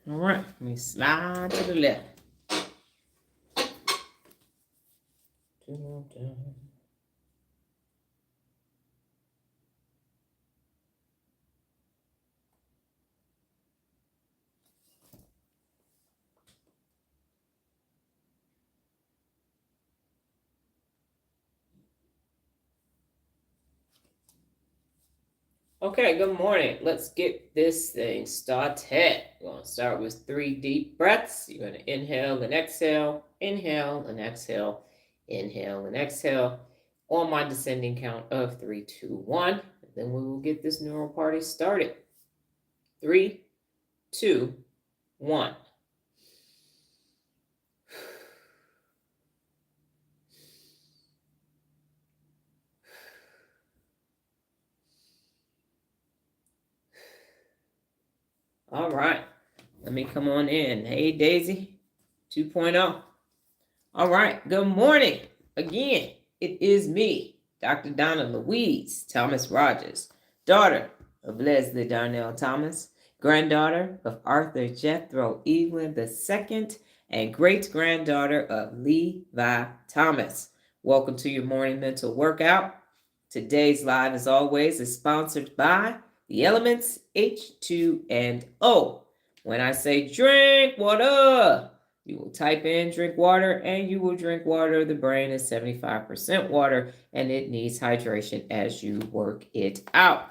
All right, let me slide to the left. 2 more times. Okay, good morning. Let's get this thing started. We're going to start with 3 deep breaths. You're going to inhale and exhale, inhale and exhale, inhale and exhale. On my descending count of 3, 2, 1. And then we will get this neural party started. 3, 2, 1. All right, let me come on in. Hey, Daisy 2.0. All right, good morning. Again, it is me, Dr. Donna Thomas-Rodgers, daughter of Leslie Darnell Thomas, granddaughter of Arthur Jethro Evelyn II, and great-granddaughter of Levi Thomas. Welcome to your morning mental workout. Today's live, as always, is sponsored by the elements H2O. When I say drink water, you will type in drink water and you will drink water. The brain is 75% water and it needs hydration as you work it out.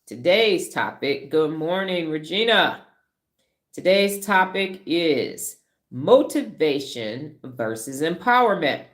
Today's topic, good morning, Regina. Today's topic is motivation versus empowerment.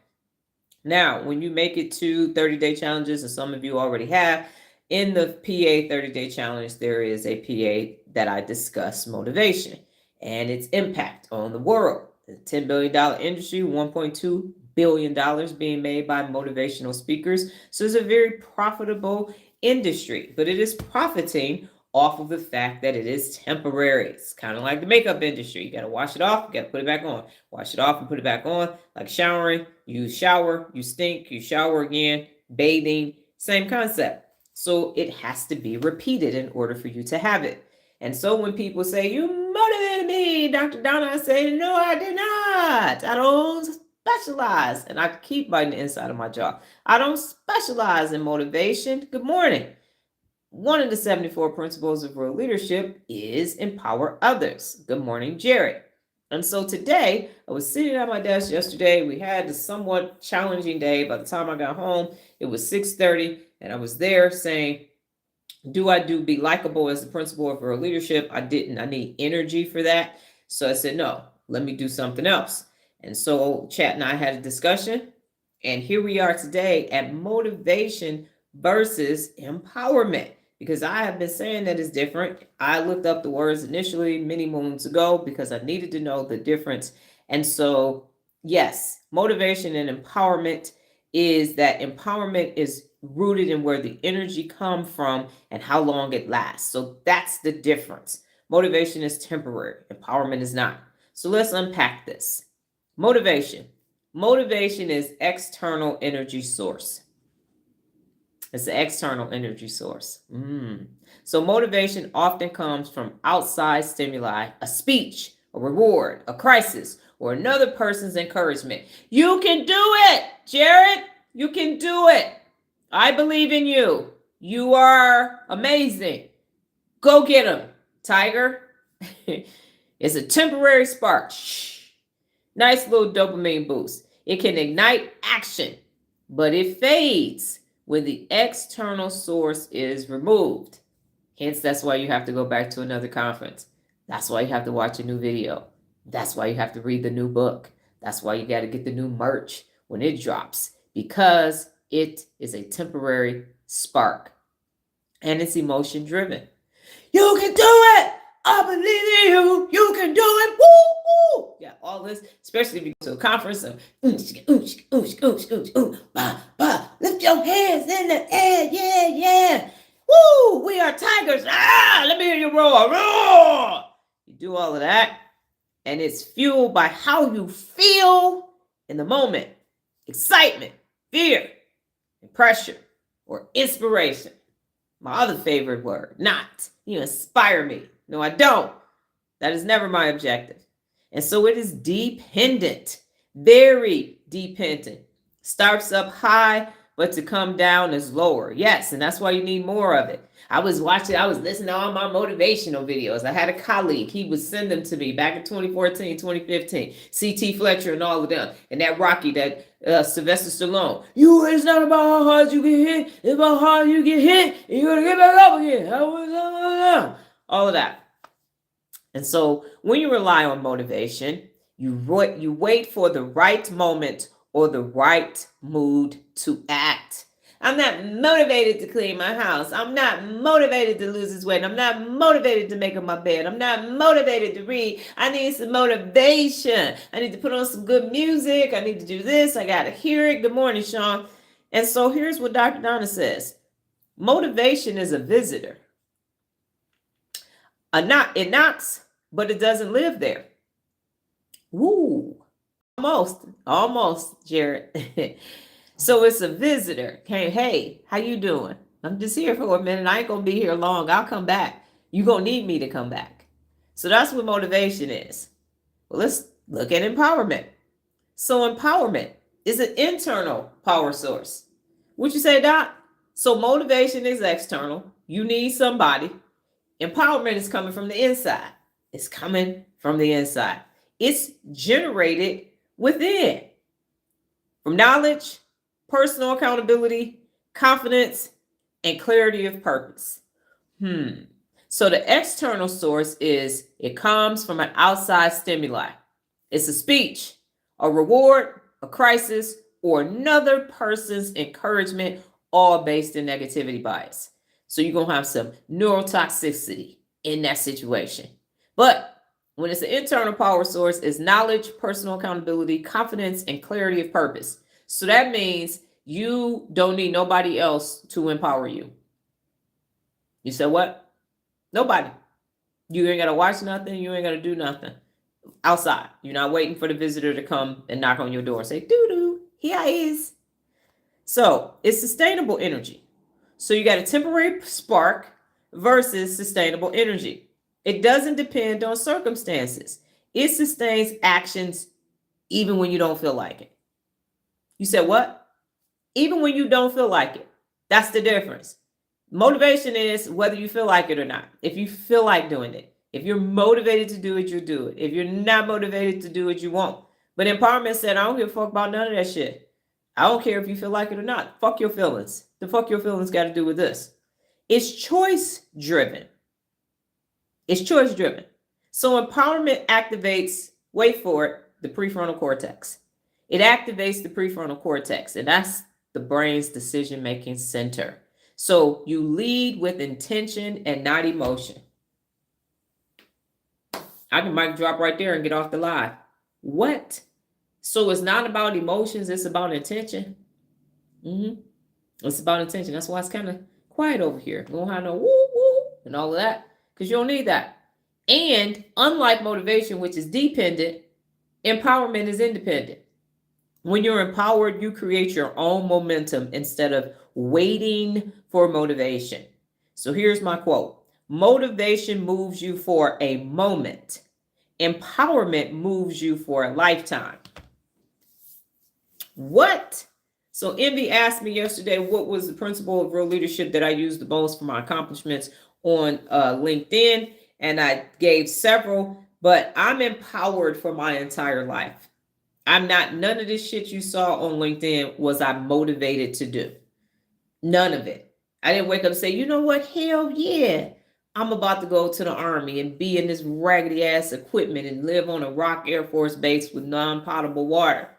Now, when you make it to 30-day challenges, and some of you already have, in the PA 30-day challenge, there is a PA that I discuss motivation and its impact on the world. The $10 billion industry, $1.2 billion being made by motivational speakers. So it's a very profitable industry, but it is profiting off of the fact that it is temporary. It's kind of like the makeup industry. You got to wash it off, you got to put it back on. Wash it off and put it back on. Like showering, you shower, you stink, you shower again, bathing, same concept. So it has to be repeated in order for you to have it. And so when people say, you motivated me, Dr. Donna, I say, no, I did not. I don't specialize. And I keep biting the inside of my jaw. I don't specialize in motivation. Good morning. One of the 74 principles of real leadership is empower others. Good morning, Jerry. And so today, I was sitting at my desk yesterday. We had a somewhat challenging day. By the time I got home, it was 6:30, and I was there saying, do I be likable as the principle of real leadership? I didn't. I need energy for that. So I said, no, let me do something else. And so Chat and I had a discussion, and here we are today at motivation versus empowerment, because I have been saying that it's different. I looked up the words initially many moons ago because I needed to know the difference. And so, yes, motivation and empowerment is that empowerment is rooted in where the energy comes from and how long it lasts. So that's the difference. Motivation is temporary. Empowerment is not. So let's unpack this. Motivation. Motivation is external energy source. It's an external energy source. So motivation often comes from outside stimuli, a speech, a reward, a crisis, or another person's encouragement. You can do it, Jared. You can do it. I believe in you. You are amazing. Go get them, Tiger. It's a temporary spark. Nice little dopamine boost. It can ignite action, but it fades when the external source is removed. Hence, that's why you have to go back to another conference. That's why you have to watch a new video. That's why you have to read the new book. That's why you got to get the new merch when it drops, because it is a temporary spark and it's emotion driven. You can do it. I believe in you. You can do it. Woo, woo. Yeah, all this, especially if you go to a conference of lift your hands in the air. Yeah, yeah. Woo, we are tigers. Let me hear you roar. Roar. You do all of that, and it's fueled by how you feel in the moment. Excitement, fear, and pressure, or inspiration. My other favorite word, not. You inspire me. No, I don't. That is never my objective. And so it is dependent, very dependent. Starts up high, but to come down is lower. Yes, and that's why you need more of it. I was listening to all my motivational videos. I had a colleague, he would send them to me back in 2014, 2015. CT Fletcher and all of them. And that Rocky, that Sylvester Stallone. It's not about how hard you get hit, it's about how you get hit, and you're going to get back up again. All of that. And so when you rely on motivation, you wait for the right moment or the right mood to act. I'm not motivated to clean my house. I'm not motivated to lose this weight. I'm not motivated to make up my bed. I'm not motivated to read. I need some motivation. I need to put on some good music. I need to do this. I got to hear it. Good morning, Sean. And so here's what Dr. Donna says. Motivation is a visitor. It knocks, but it doesn't live there. Woo. Almost, Jared. So it's a visitor. Hey, how you doing? I'm just here for a minute. I ain't going to be here long. I'll come back. You're going to need me to come back. So that's what motivation is. Well, let's look at empowerment. So empowerment is an internal power source. What you say, Doc? So motivation is external. You need somebody. Empowerment is coming from the inside. It's coming from the inside. It's generated within. From knowledge, personal accountability, confidence, and clarity of purpose. So the external source it comes from an outside stimuli. It's a speech, a reward, a crisis, or another person's encouragement, all based in negativity bias. So you're going to have some neurotoxicity in that situation. But when it's an internal power source, it's knowledge, personal accountability, confidence, and clarity of purpose. So that means you don't need nobody else to empower you. You said what? Nobody. You ain't got to watch nothing. You ain't got to do nothing outside. You're not waiting for the visitor to come and knock on your door and say, doo-doo, here I is. So it's sustainable energy. So you got a temporary spark versus sustainable energy. It doesn't depend on circumstances. It sustains actions even when you don't feel like it. You said what? Even when you don't feel like it. That's the difference. Motivation is whether you feel like it or not. If you feel like doing it. If you're motivated to do it, you'll do it. If you're not motivated to do it, you won't. But empowerment said, I don't give a fuck about none of that shit. I don't care if you feel like it or not. Fuck your feelings. The fuck your feelings got to do with this. It's choice driven. It's choice driven. So empowerment activates, wait for it, the prefrontal cortex. It activates the prefrontal cortex, and that's the brain's decision-making center. So you lead with intention and not emotion. I can mic drop right there and get off the live. What? So it's not about emotions, it's about intention. It's about intention. That's why it's kind of quiet over here. We don't have no woo woo and all of that, because you don't need that. And unlike motivation, which is dependent, empowerment is independent. When you're empowered, you create your own momentum instead of waiting for motivation. So here's my quote. Motivation moves you for a moment. Empowerment moves you for a lifetime. What? So Envy asked me yesterday, what was the principle of real leadership that I used the most for my accomplishments on LinkedIn? And I gave several, but I'm empowered for my entire life. None of this shit you saw on LinkedIn was I motivated to do. None of it. I didn't wake up and say, you know what? Hell yeah. I'm about to go to the Army and be in this raggedy ass equipment and live on a rock Air Force base with non-potable water.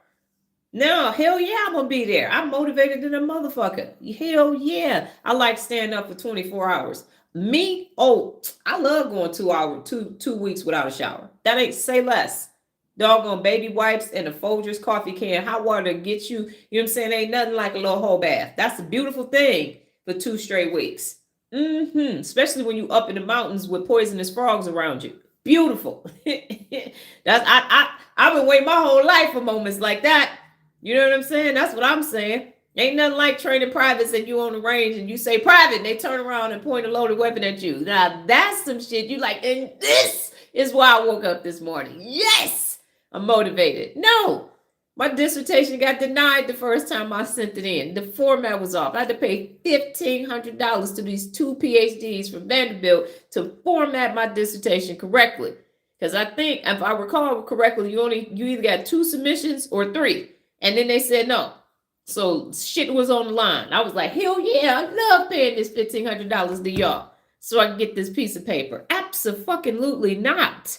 No, hell yeah, I'm gonna be there. I'm motivated than a motherfucker. Hell yeah. I like staying up for 24 hours. Me? Oh, I love going 2 weeks without a shower. That ain't say less. Doggone baby wipes and a Folgers coffee can, hot water to get you, you know what I'm saying? Ain't nothing like a little whole bath. That's a beautiful thing for 2 straight weeks. Especially when you up in the mountains with poisonous frogs around you. Beautiful. I've been waiting my whole life for moments like that. You know what I'm saying? That's what I'm saying. Ain't nothing like training privates and you on the range and you say private, and they turn around and point a loaded weapon at you. Now that's some shit you like, and this is why I woke up this morning. Yes, I'm motivated. No, my dissertation got denied the first time I sent it in. The format was off. I had to pay $1,500 to these 2 PhDs from Vanderbilt to format my dissertation correctly. Because I think, if I recall correctly, you either got 2 submissions or 3. And then they said no. So shit was on the line. I was like, hell yeah, I love paying this $1,500 to y'all so I can get this piece of paper. Abso-fucking-lutely not.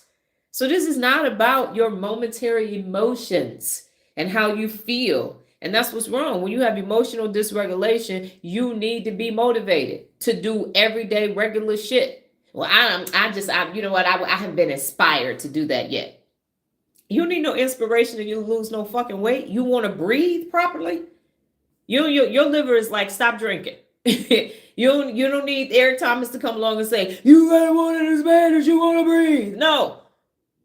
So this is not about your momentary emotions and how you feel. And that's what's wrong. When you have emotional dysregulation, you need to be motivated to do everyday regular shit. Well, I you know what? I haven't been inspired to do that yet. You don't need no inspiration and you lose no fucking weight. You want to breathe properly? Your liver is like, stop drinking. You don't need Eric Thomas to come along and say, you gotta want it as bad as you want to breathe. No,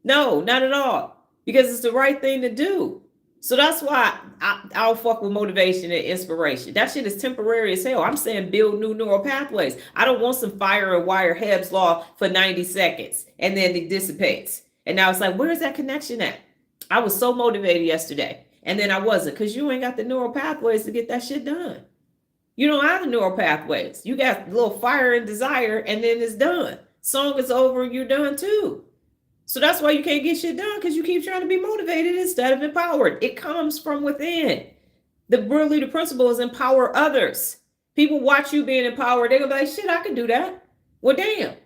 not at all. Because it's the right thing to do. So that's why I don't fuck with motivation and inspiration. That shit is temporary as hell. I'm saying build new neural pathways. I don't want some fire and wire Hebb's law for 90 seconds and then it dissipates. And now it's like, where's that connection at? I was so motivated yesterday. And then I wasn't, because you ain't got the neural pathways to get that shit done. You don't have the neural pathways. You got a little fire and desire, and then it's done. Song is over, you're done too. So that's why you can't get shit done, because you keep trying to be motivated instead of empowered. It comes from within. The principle is empower others. People watch you being empowered. They're going to be like, shit, I can do that. Well, damn.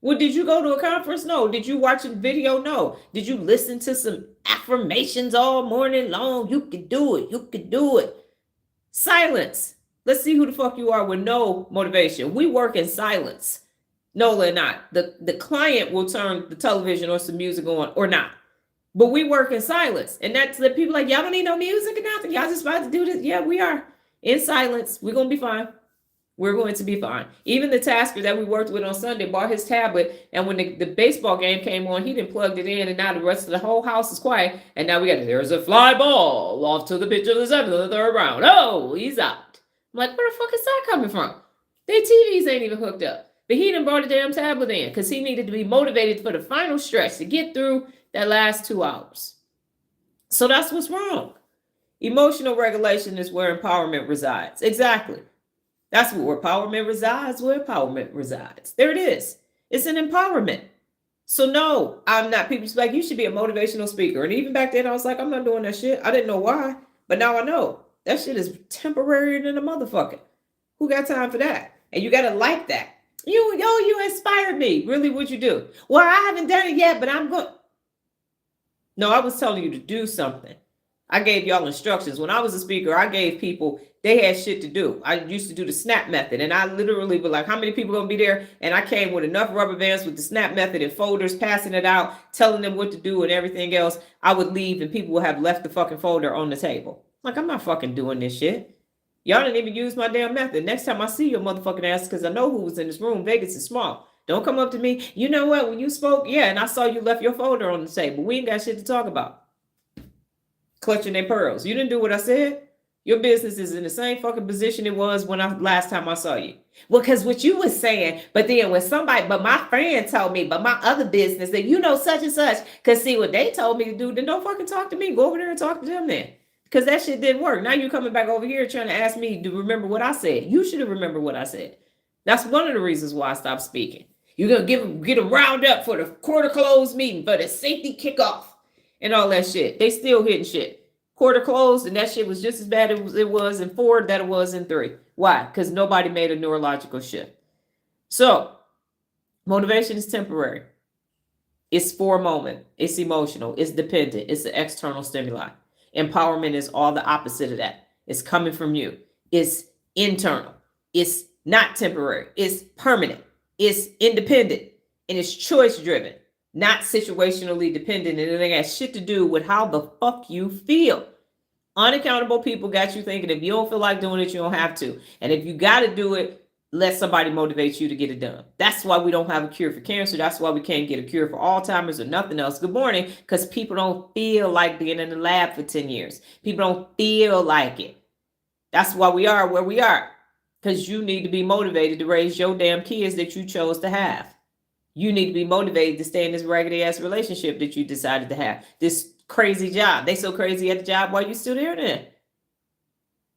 Well, did you go to a conference? No. Did you watch a video? No. Did you listen to some affirmations all morning long? You can do it. You can do it. Silence. Let's see who the fuck you are with no motivation. We work in silence. No, they're not. The client will turn the television or some music on or not. But we work in silence. And that's the people like, y'all don't need no music or nothing. Y'all just about to do this. Yeah, we are. In silence. We're going to be fine. We're going to be fine. Even the tasker that we worked with on Sunday bought his tablet. And when the baseball game came on, he didn't plug it in. And now the rest of the whole house is quiet. And now there's a fly ball off to the pitcher of the 7th of the 3rd round. Oh, he's out. I'm like, where the fuck is that coming from? Their TVs ain't even hooked up. But he done brought a damn tablet in because he needed to be motivated for the final stretch to get through that last 2 hours. So that's what's wrong. Emotional regulation is where empowerment resides. Exactly. That's where empowerment resides, where empowerment resides. There it is. It's an empowerment. So no, I'm not. People like, you should be a motivational speaker. And even back then, I was like, I'm not doing that shit. I didn't know why. But now I know. That shit is temporary than a motherfucker. Who got time for that? And you got to like that. You inspired me. Really, what'd you do? Well, I haven't done it yet, but I'm going. No, I was telling you to do something. I gave y'all instructions. When I was a speaker, I gave people, they had shit to do. I used to do the SNAP method. And I literally was like, how many people going to be there? And I came with enough rubber bands with the SNAP method and folders, passing it out, telling them what to do and everything else. I would leave and people would have left the fucking folder on the table. Like, I'm not fucking doing this shit. Y'all didn't even use my damn method. Next time I see your motherfucking ass, because I know who was in this room. Vegas is small. Don't come up to me. You know what? When you spoke, yeah, and I saw you left your folder on the table. We ain't got shit to talk about. Clutching their pearls. You didn't do what I said. Your business is in the same fucking position it was when last time I saw you. Well, because what you was saying, but then when but my friend told me, but my other business that such and such, because see what they told me to do, then don't fucking talk to me. Go over there and talk to them then. Because that shit didn't work. Now you're coming back over here trying to ask me to remember what I said. You should have remembered what I said. That's one of the reasons why I stopped speaking. You're going to get them round up for the quarter close meeting, for the safety kickoff and all that shit. They still hitting shit. Quarter closed, and that shit was just as bad as it was in 4 that it was in 3. Why? Because nobody made a neurological shift. So motivation is temporary. It's for a moment. It's emotional. It's dependent. It's an external stimuli. Empowerment is all the opposite of that. It's coming from you. It's internal. It's not temporary. It's permanent. It's independent. And it's choice driven, not situationally dependent. And it has shit to do with how the fuck you feel. Unaccountable people got you thinking if you don't feel like doing it, you don't have to. And if you got to do it, let somebody motivate you to get it done. That's why we don't have a cure for cancer. That's why we can't get a cure for Alzheimer's or nothing else. Good morning. Because people don't feel like being in the lab for 10 years. People don't feel like it. That's why we are where we are. Because you need to be motivated to raise your damn kids that you chose to have. You need to be motivated to stay in this raggedy ass relationship that you decided to have. This crazy job. They so crazy at the job. Why you still there then?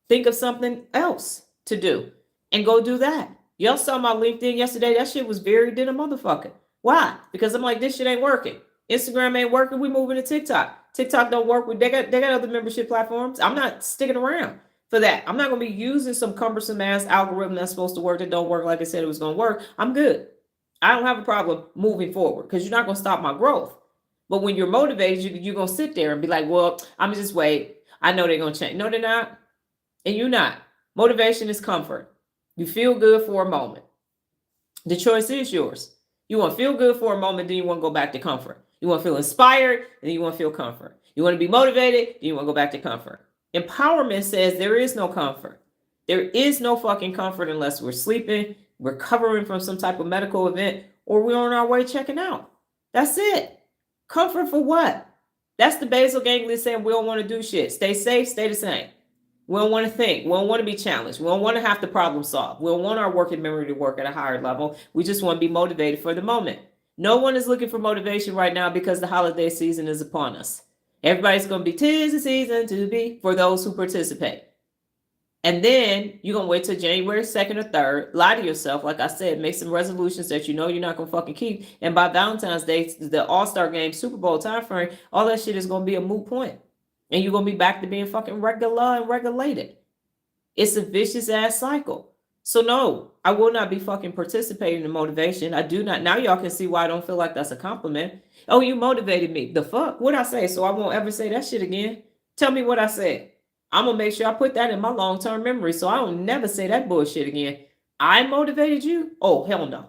Think of something else to do and go do that. Y'all saw my LinkedIn yesterday. That shit was varied than a motherfucker. Why? Because I'm like, this shit ain't working. Instagram ain't working. We moving to TikTok. TikTok don't work with. They got other membership platforms. I'm not sticking around for that. I'm not gonna be using some cumbersome ass algorithm that's supposed to work that don't work like I said it was gonna work. I'm good. I don't have a problem moving forward because you're not gonna stop my growth. But when you're motivated, you're gonna sit there and be like, well, I'm just wait. I know they're gonna change. No, they're not. And you're not. Motivation is comfort. You feel good for a moment. The choice is yours. You want to feel good for a moment, then you want to go back to comfort. You want to feel inspired, then you want to feel comfort. You want to be motivated, then you want to go back to comfort. Empowerment says there is no comfort. There is no fucking comfort unless we're sleeping, recovering from some type of medical event, or we're on our way checking out. That's it. Comfort for what? That's the basal ganglia saying we don't want to do shit. Stay safe, stay the same. We don't want to think. We don't want to be challenged. We don't want to have to problem solve. We don't want our working memory to work at a higher level. We just want to be motivated for the moment. No one is looking for motivation right now because the holiday season is upon us. Everybody's going to be 'tis the season to be for those who participate. And then you're going to wait till January 2nd or 3rd, lie to yourself. Like I said, make some resolutions that you know you're not going to fucking keep. And by Valentine's Day, the All-Star Game, Super Bowl timeframe, all that shit is going to be a moot point. And you're going to be back to being fucking regular and regulated. It's a vicious ass cycle. So no, I will not be fucking participating in motivation. I do not. Now y'all can see why I don't feel like that's a compliment. Oh, you motivated me. The fuck? What'd I say? So I won't ever say that shit again. Tell me what I said. I'm going to make sure I put that in my long-term memory so I don't never say that bullshit again. I motivated you? Oh, hell no.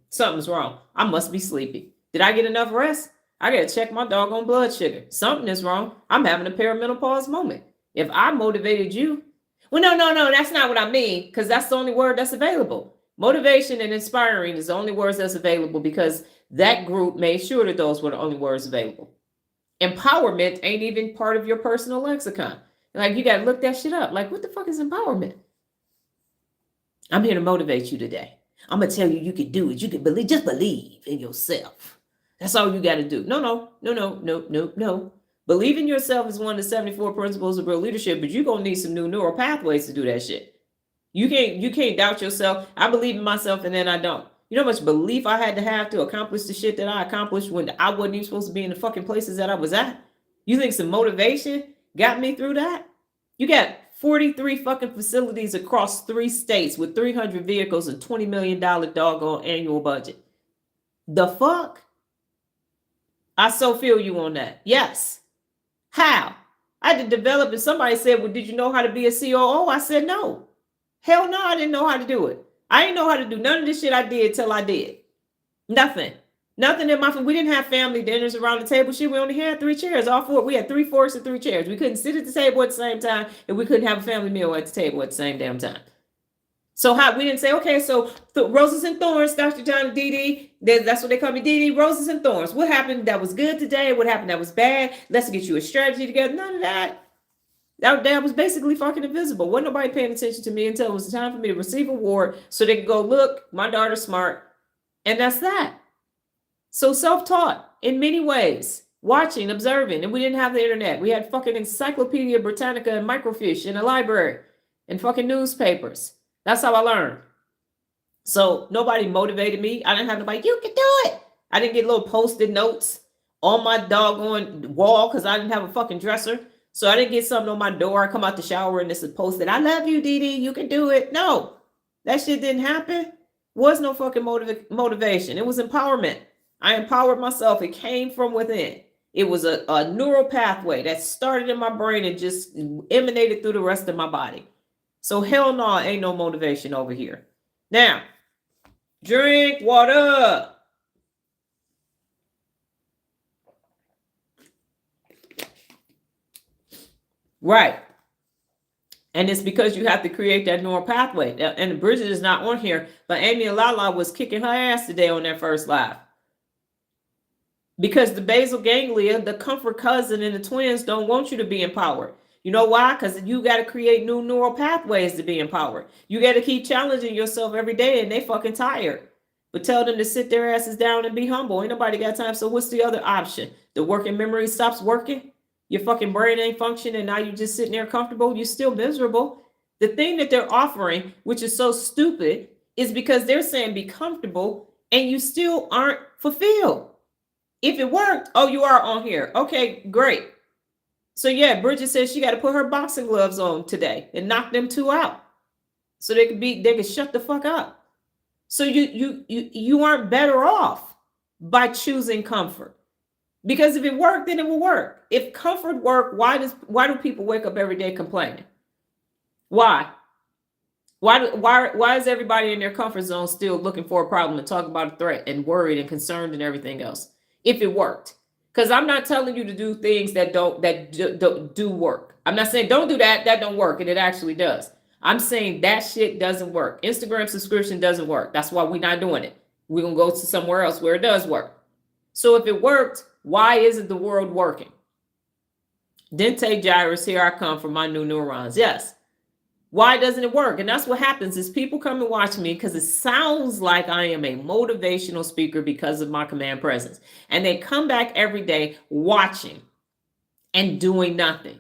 Something's wrong. I must be sleepy. Did I get enough rest? I got to check my doggone blood sugar. Something is wrong. I'm having a perimenopause moment. If I motivated you, well, no, that's not what I mean, because that's the only word that's available. Motivation and inspiring is the only words that's available because that group made sure that those were the only words available. Empowerment ain't even part of your personal lexicon. Like, you got to look that shit up. Like, what the fuck is empowerment? I'm here to motivate you today. I'm going to tell you you can do it. You can believe, just believe in yourself. That's all you got to do. No. Believe in yourself is one of the 74 principles of real leadership, but you're going to need some new neural pathways to do that shit. You can't doubt yourself. I believe in myself and then I don't. You know how much belief I had to have to accomplish the shit that I accomplished when I wasn't even supposed to be in the fucking places that I was at? You think some motivation got me through that? You got 43 fucking facilities across 3 states with 300 vehicles and $20 million doggone annual budget. The fuck? I so feel you on that. Yes. How? I had to develop, and somebody said, well, did you know how to be a COO? I said, no. Hell no, I didn't know how to do it. I didn't know how to do none of this shit I did till I did. Nothing in my family. We didn't have family dinners around the table. Shit, we only had 3 chairs. All 4. We had 3 forks and 3 chairs. We couldn't sit at the table at the same time, and we couldn't have a family meal at the table at the same damn time. So how we didn't say, okay, so roses and thorns, Dr. John Dee. That's what they call me, Dee, roses and thorns. What happened that was good today? What happened that was bad? Let's get you a strategy together. None of that. That was basically fucking invisible. Wasn't nobody paying attention to me until it was time for me to receive an award so they could go, look, my daughter's smart. And that's that. So self-taught in many ways, watching, observing. And we didn't have the internet. We had fucking Encyclopedia Britannica and microfiche in a library and fucking newspapers. That's how I learned. So nobody motivated me. I didn't have nobody, you can do it. I didn't get little post-it notes on my doggone wall because I didn't have a fucking dresser. So I didn't get something on my door. I come out the shower and it's posted, I love you, Dee, you can do it. No, that shit didn't happen. Was no fucking motivation. It was empowerment. I empowered myself. It came from within. It was a neural pathway that started in my brain and just emanated through the rest of my body. So hell no, ain't no motivation over here. Now, drink water. Right. And it's because you have to create that neural pathway. And Bridget is not on here, but Amy Lala was kicking her ass today on that first live. Because the basal ganglia, the comfort cousin and the twins don't want you to be empowered. You know why? Because you got to create new neural pathways to be empowered. You got to keep challenging yourself every day and they fucking tired. But tell them to sit their asses down and be humble. Ain't nobody got time. So what's the other option? The working memory stops working. Your fucking brain ain't functioning. And now you're just sitting there comfortable. You're still miserable. The thing that they're offering, which is so stupid, is because they're saying be comfortable and you still aren't fulfilled. If it worked, oh, you are on here. Okay, great. So yeah, Bridget says she got to put her boxing gloves on today and knock them two out so they can shut the fuck up. So you aren't better off by choosing comfort. Because if it worked, then it will work. If comfort worked, why do people wake up every day complaining? Why? Why is everybody in their comfort zone still looking for a problem and talking about a threat and worried and concerned and everything else? If it worked. Because I'm not telling you to do things that don't do work. I'm not saying don't do that. That don't work. And it actually does. I'm saying that shit doesn't work. Instagram subscription doesn't work. That's why we're not doing it. We're going to go to somewhere else where it does work. So if it worked, why isn't the world working? Dente gyrus, here I come for my new neurons. Yes. Why doesn't it work? And that's what happens is people come and watch me because it sounds like I am a motivational speaker because of my command presence. And they come back every day watching and doing nothing.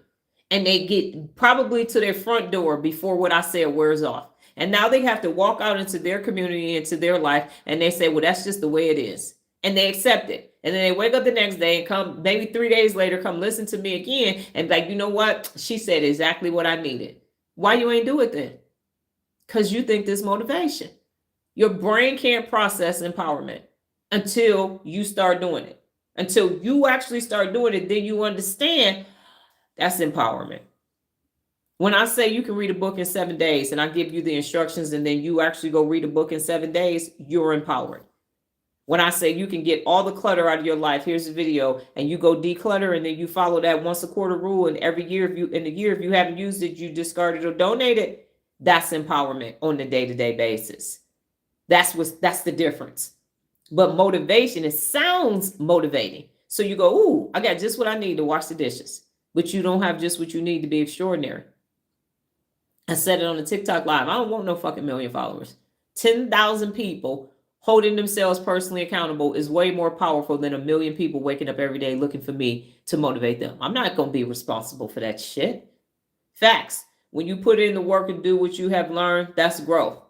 And they get probably to their front door before what I said wears off. And now they have to walk out into their community, into their life. And they say, well, that's just the way it is. And they accept it. And then they wake up the next day and come maybe 3 days later, come listen to me again. And like, you know what? She said exactly what I needed. Why you ain't do it then? Because you think this motivation. Your brain can't process empowerment until you start doing it. Until you actually start doing it, then you understand that's empowerment. When I say you can read a book in 7 days and I give you the instructions and then you actually go read a book in 7 days, you're empowered. When I say you can get all the clutter out of your life, here's a video, and you go declutter, and then you follow that once a quarter rule, and every year, if you haven't used it, you discard it or donate it. That's empowerment on a day-to-day basis. That's the difference. But motivation, it sounds motivating. So you go, ooh, I got just what I need to wash the dishes, but you don't have just what you need to be extraordinary. I said it on the TikTok live. I don't want no fucking million followers. 10,000 people holding themselves personally accountable is way more powerful than a million people waking up every day looking for me to motivate them. I'm not going to be responsible for that shit. Facts. When you put in the work and do what you have learned, that's growth.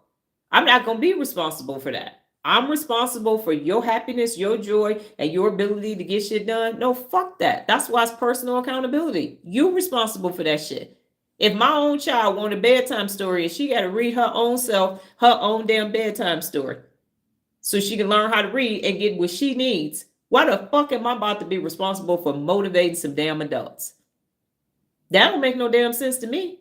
I'm not going to be responsible for that. I'm responsible for your happiness, your joy, and your ability to get shit done. No, fuck that. That's why it's personal accountability. You're responsible for that shit. If my own child want a bedtime story and she got to read her own self, her own damn bedtime story, so she can learn how to read and get what she needs, why the fuck am I about to be responsible for motivating some damn adults? That don't make no damn sense to me.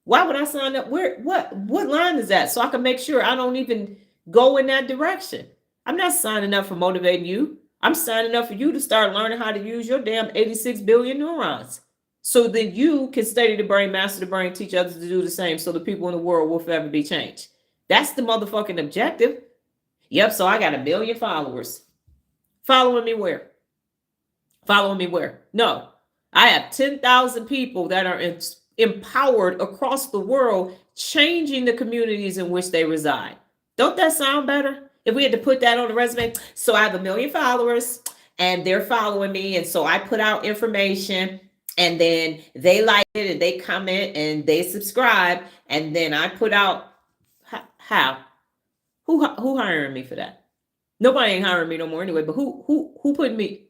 Why would I sign up? What line is that? So I can make sure I don't even go in that direction. I'm not signing up for motivating you. I'm signing up for you to start learning how to use your damn 86 billion neurons. So that you can study the brain, master the brain, teach others to do the same so the people in the world will forever be changed. That's the motherfucking objective. Yep, so I got 1 million followers. Following me where? Following me where? No, I have 10,000 people that are empowered across the world, changing the communities in which they reside. Don't that sound better? If we had to put that on the resume. So I have 1 million followers and they're following me. And so I put out information and then they like it and they comment and they subscribe. And then I put out, how? Who hiring me for that? Nobody ain't hiring me no more anyway, but who put me?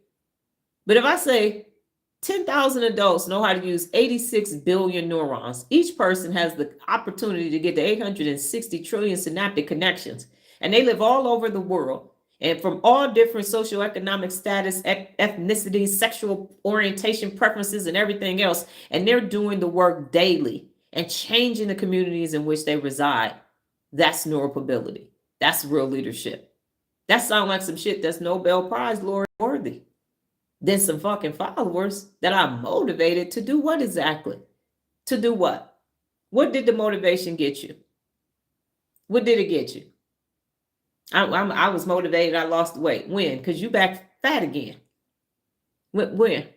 But if I say 10,000 adults know how to use 86 billion neurons, each person has the opportunity to get to 860 trillion synaptic connections, and they live all over the world and from all different socioeconomic status, ethnicities, sexual orientation, preferences, and everything else, and they're doing the work daily and changing the communities in which they reside. That's neuromobility. That's real leadership. That sounds like some shit that's Nobel Prize laureate worthy. Then some fucking followers that are motivated to do what exactly? To do what? What did the motivation get you? What did it get you? I was motivated. I lost weight. When? Because you back fat again. When?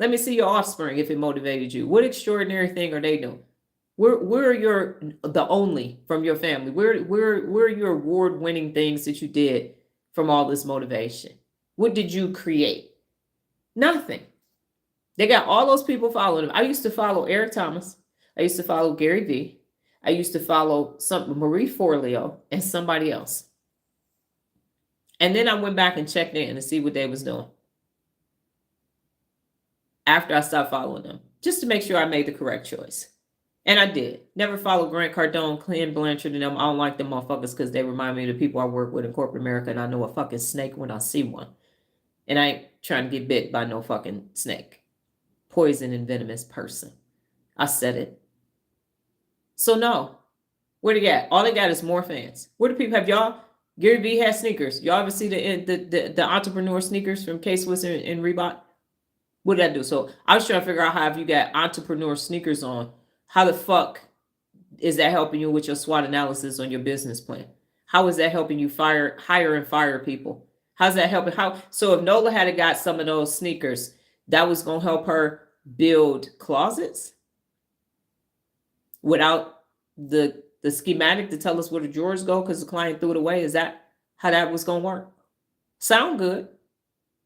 Let me see your offspring if it motivated you. What extraordinary thing are they doing? Where are the only from your family? Where are your award-winning things that you did from all this motivation? What did you create? Nothing. They got all those people following them. I used to follow Eric Thomas. I used to follow Gary Vee. I used to follow Marie Forleo and somebody else. And then I went back and checked in to see what they was doing after I stopped following them, just to make sure I made the correct choice. And I did. Never followed Grant Cardone, Ken Blanchard, and them. I don't like them motherfuckers because they remind me of the people I work with in corporate America, and I know a fucking snake when I see one. And I ain't trying to get bit by no fucking snake. Poison and venomous person. I said it. So no. Where they got? All they got is more fans. Where do people have y'all? Gary Vee has sneakers. Y'all ever see the entrepreneur sneakers from K-Swiss and Reebok? What did I do? So I was trying to figure out how, if you got entrepreneur sneakers on, how the fuck is that helping you with your SWOT analysis on your business plan? How is that helping you hire and fire people? How's that helping? So if Nola had got some of those sneakers, that was going to help her build closets without the schematic to tell us where the drawers go because the client threw it away. Is that how that was going to work? Sound good.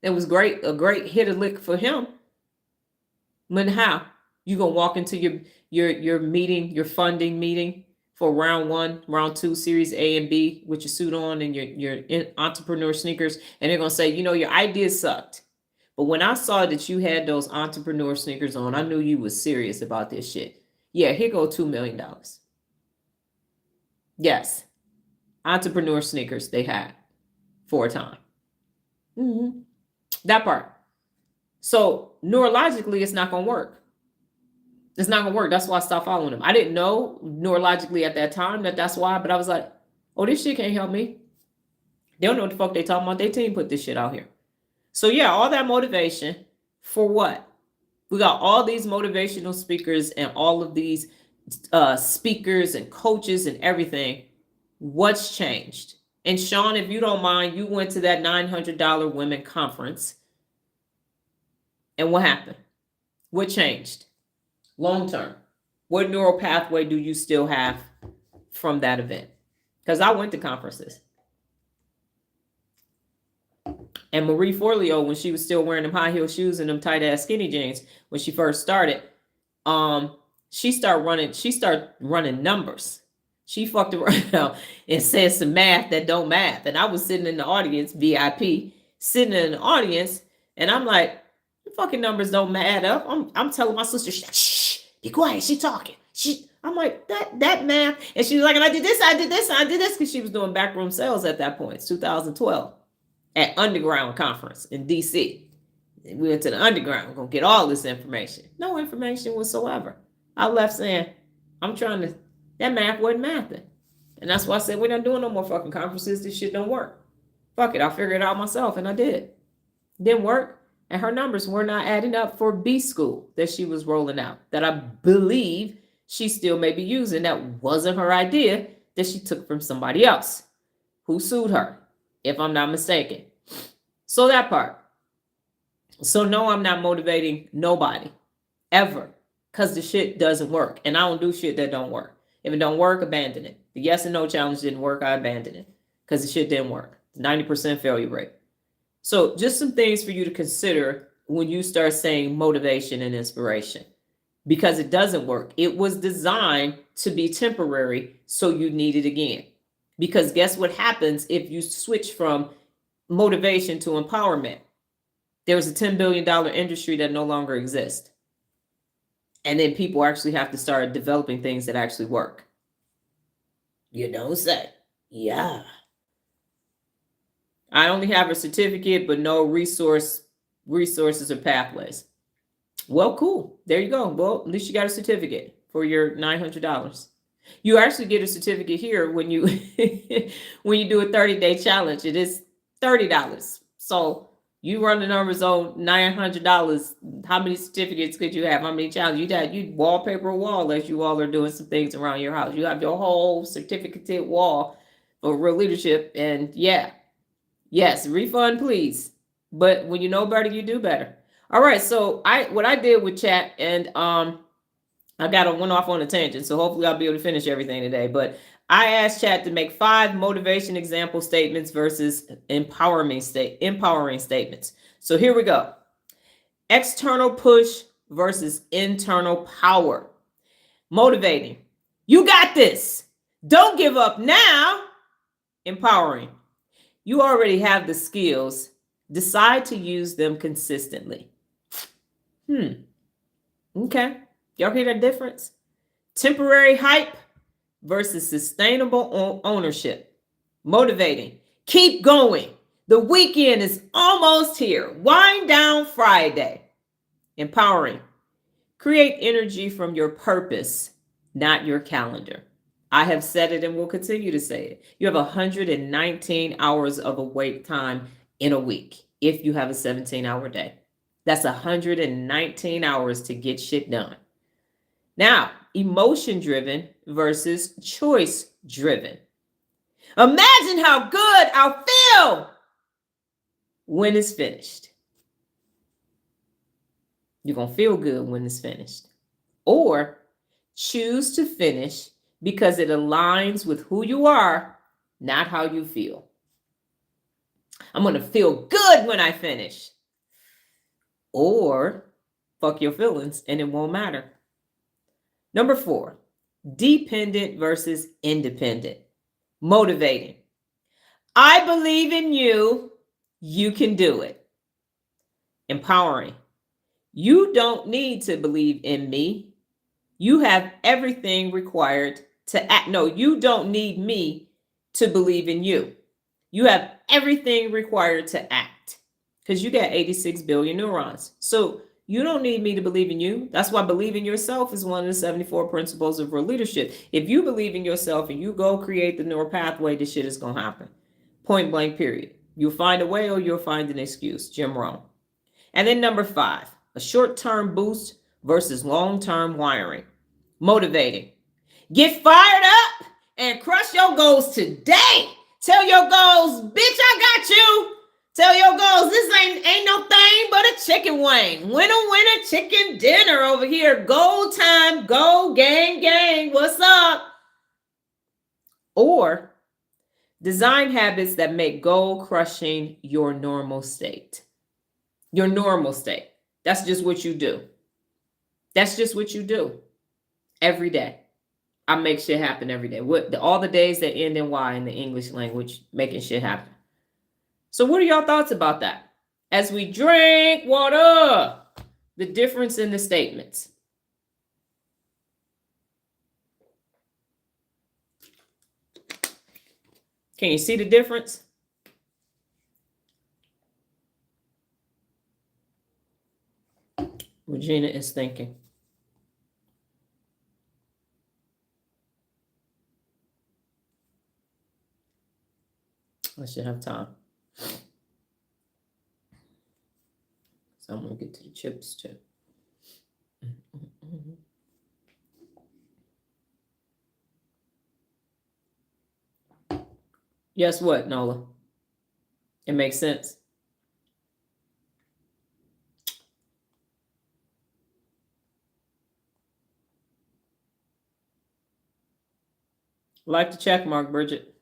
It was great, a great hit a lick for him. But how? You going to walk into your meeting, your funding meeting for round 1, round 2, series A and B with your suit on and your entrepreneur sneakers. And they're going to say, your ideas sucked. But when I saw that you had those entrepreneur sneakers on, I knew you was serious about this shit. Yeah, here go $2 million. Yes. Entrepreneur sneakers they had for a time. That part. So neurologically, it's not going to work. It's not going to work. That's why I stopped following them. I didn't know neurologically at that time that's why, but I was like, oh, this shit can't help me. They don't know what the fuck they talking about. Their team put this shit out here. So yeah, all that motivation for what? We got all these motivational speakers and all of these speakers and coaches and everything. What's changed? And Sean, if you don't mind, you went to that $900 women conference. And what happened? What changed? Long term. What neural pathway do you still have from that event? Because I went to conferences. And Marie Forleo, when she was still wearing them high heel shoes and them tight ass skinny jeans, when she first started, she started running numbers. She fucked around and said some math that don't math. And I was sitting in the audience, VIP, sitting in the audience, and I'm like, the fucking numbers don't add up. I'm telling my sister, shh, be quiet, she talking. I'm like, that math. And she was like, and I did this, because she was doing backroom sales at that point. It's 2012 at Underground Conference in DC. We went to the Underground. We're going to get all this information. No information whatsoever. I left saying, that math wasn't mathing. And that's why I said, we're not doing no more fucking conferences. This shit don't work. Fuck it. I'll figure it out myself. And I did. Didn't work. And her numbers were not adding up for B school that she was rolling out, that I believe she still may be using. That wasn't her idea, that she took from somebody else who sued her, if I'm not mistaken. So that part. So no, I'm not motivating nobody ever, because the shit doesn't work. And I don't do shit that don't work. If it don't work, abandon it. The yes and no challenge didn't work, I abandoned it because the shit didn't work. 90% failure rate. So just some things for you to consider when you start saying motivation and inspiration, because it doesn't work. It was designed to be temporary, so you need it again. Because guess what happens if you switch from motivation to empowerment? There's a $10 billion industry that no longer exists. And then people actually have to start developing things that actually work. You don't say. Yeah. I only have a certificate, but no resources or pathways. Well, cool. There you go. Well, at least you got a certificate for your $900. You actually get a certificate here when you when you do a 30-day challenge. It is $30. So you run the numbers on $900. How many certificates could you have? How many challenges? You'd wallpaper a wall as you all are doing some things around your house. You have your whole certificate wall for real leadership. And yeah. Yes, refund, please. But when you know better, you do better. All right. So what I did with chat, and I went off on a tangent, so hopefully I'll be able to finish everything today. But I asked Chat to make 5 motivation example statements versus empowering statements. So here we go. External push versus internal power. Motivating. You got this. Don't give up now. Empowering. You already have the skills. Decide to use them consistently. Okay. Y'all hear that difference? Temporary hype versus sustainable ownership. Motivating. Keep going. The weekend is almost here. Wind down Friday. Empowering. Create energy from your purpose, not your calendar. I have said it and will continue to say it. You have 119 hours of awake time in a week if you have a 17-hour day. That's 119 hours to get shit done. Now, emotion-driven versus choice-driven. Imagine how good I'll feel when it's finished. You're going to feel good when it's finished. Or choose to finish because it aligns with who you are, not how you feel. I'm going to feel good when I finish. Or fuck your feelings and it won't matter. Number 4, dependent versus independent. Motivating. I believe in you. You can do it. Empowering. You don't need to believe in me. You have everything required to act. No, you don't need me to believe in you. You have everything required to act because you got 86 billion neurons. So you don't need me to believe in you. That's why believing yourself is one of the 74 principles of real leadership. If you believe in yourself and you go create the neural pathway, this shit is going to happen. Point blank, period. You'll find a way or you'll find an excuse. Jim Rohn. And then number 5, a short-term boost versus long-term wiring. Motivating. Get fired up and crush your goals today. Tell your goals, bitch, I got you. Tell your goals, this ain't no thing but a chicken wing. Winner, chicken dinner over here. Goal time, go, gang, what's up? Or design habits that make goal crushing your normal state. Your normal state. That's just what you do. That's just what you do every day. I make shit happen every day. All the days that end in Y in the English language, making shit happen. So what are y'all thoughts about that? As we drink water, the difference in the statements. Can you see the difference? Regina is thinking. I should have time. So I'm going to get to the chips too. Guess what, Nola? It makes sense. Like the check mark, Bridget.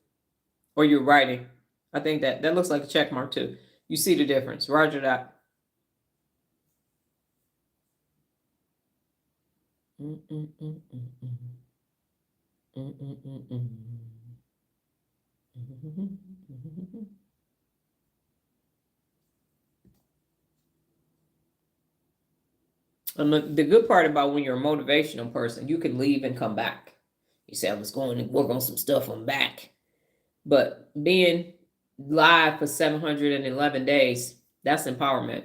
Or you're writing. I think that looks like a check mark too. You see the difference. Roger that. And the good part about when you're a motivational person, you can leave and come back. You say, I was going to work on some stuff, I'm back. But being live for 711 days, that's empowerment.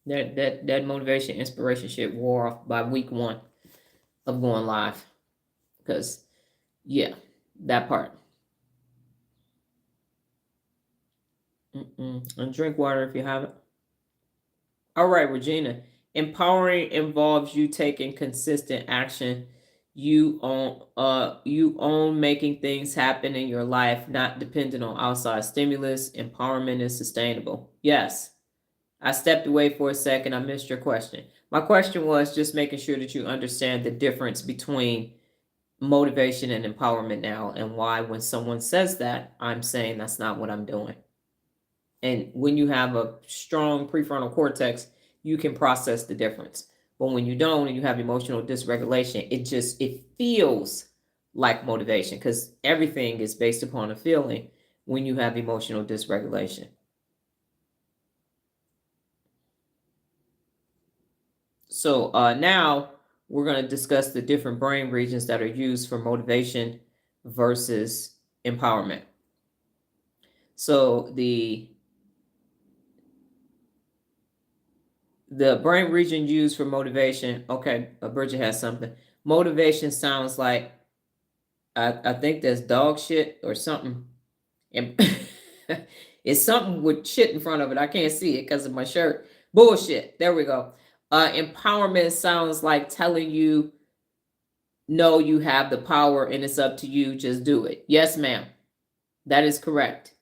That motivation, inspiration shit wore off by week 1 of going live. Because, yeah, that part. And drink water if you haven't. All right, Regina. Empowering involves you taking consistent action. You own making things happen in your life, not dependent on outside stimulus. Empowerment is sustainable. Yes. I stepped away for a second. I missed your question. My question was just making sure that you understand the difference between motivation and empowerment now, and why when someone says that, I'm saying that's not what I'm doing. And when you have a strong prefrontal cortex, you can process the difference. But when you don't and you have emotional dysregulation, it feels like motivation, because everything is based upon a feeling when you have emotional dysregulation. So now we're going to discuss the different brain regions that are used for motivation versus empowerment. So the brain region used for motivation. Okay, Bridget has something. Motivation sounds like, I think that's dog shit or something. And it's something with shit in front of it. I can't see it because of my shirt. Bullshit. There we go. Empowerment sounds like telling you, no, you have the power and it's up to you. Just do it. Yes, ma'am. That is correct.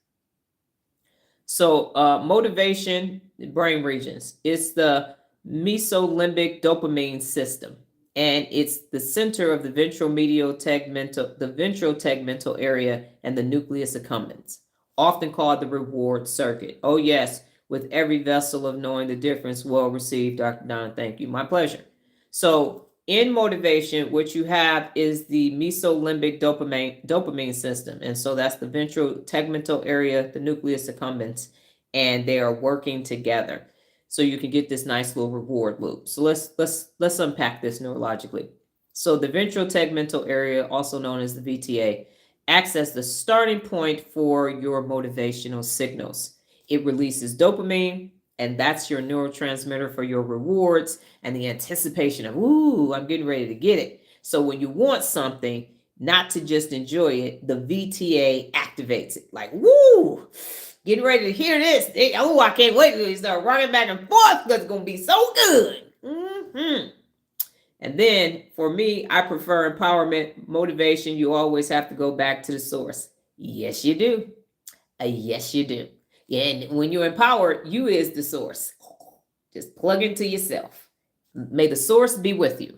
So motivation, brain regions. It's the mesolimbic dopamine system. And it's the center of the ventral tegmental area and the nucleus accumbens, often called the reward circuit. Oh, yes, with every vessel of knowing the difference, well received, Dr. Don. Thank you. My pleasure. So in motivation, what you have is the mesolimbic dopamine system. And so that's the ventral tegmental area, the nucleus accumbens, and they are working together. So you can get this nice little reward loop. So let's unpack this neurologically. So the ventral tegmental area, also known as the VTA, acts as the starting point for your motivational signals. It releases dopamine, and that's your neurotransmitter for your rewards and the anticipation of, ooh, I'm getting ready to get it. So when you want something, not to just enjoy it, the VTA activates it. Like, woo, getting ready to hear this. Oh, I can't wait till you start running back and forth because it's going to be so good. Mm-hmm. And then for me, I prefer empowerment, motivation. You always have to go back to the source. Yes, you do. Yes, you do. And when you're empowered, you is the source. Just plug into yourself. May the source be with you.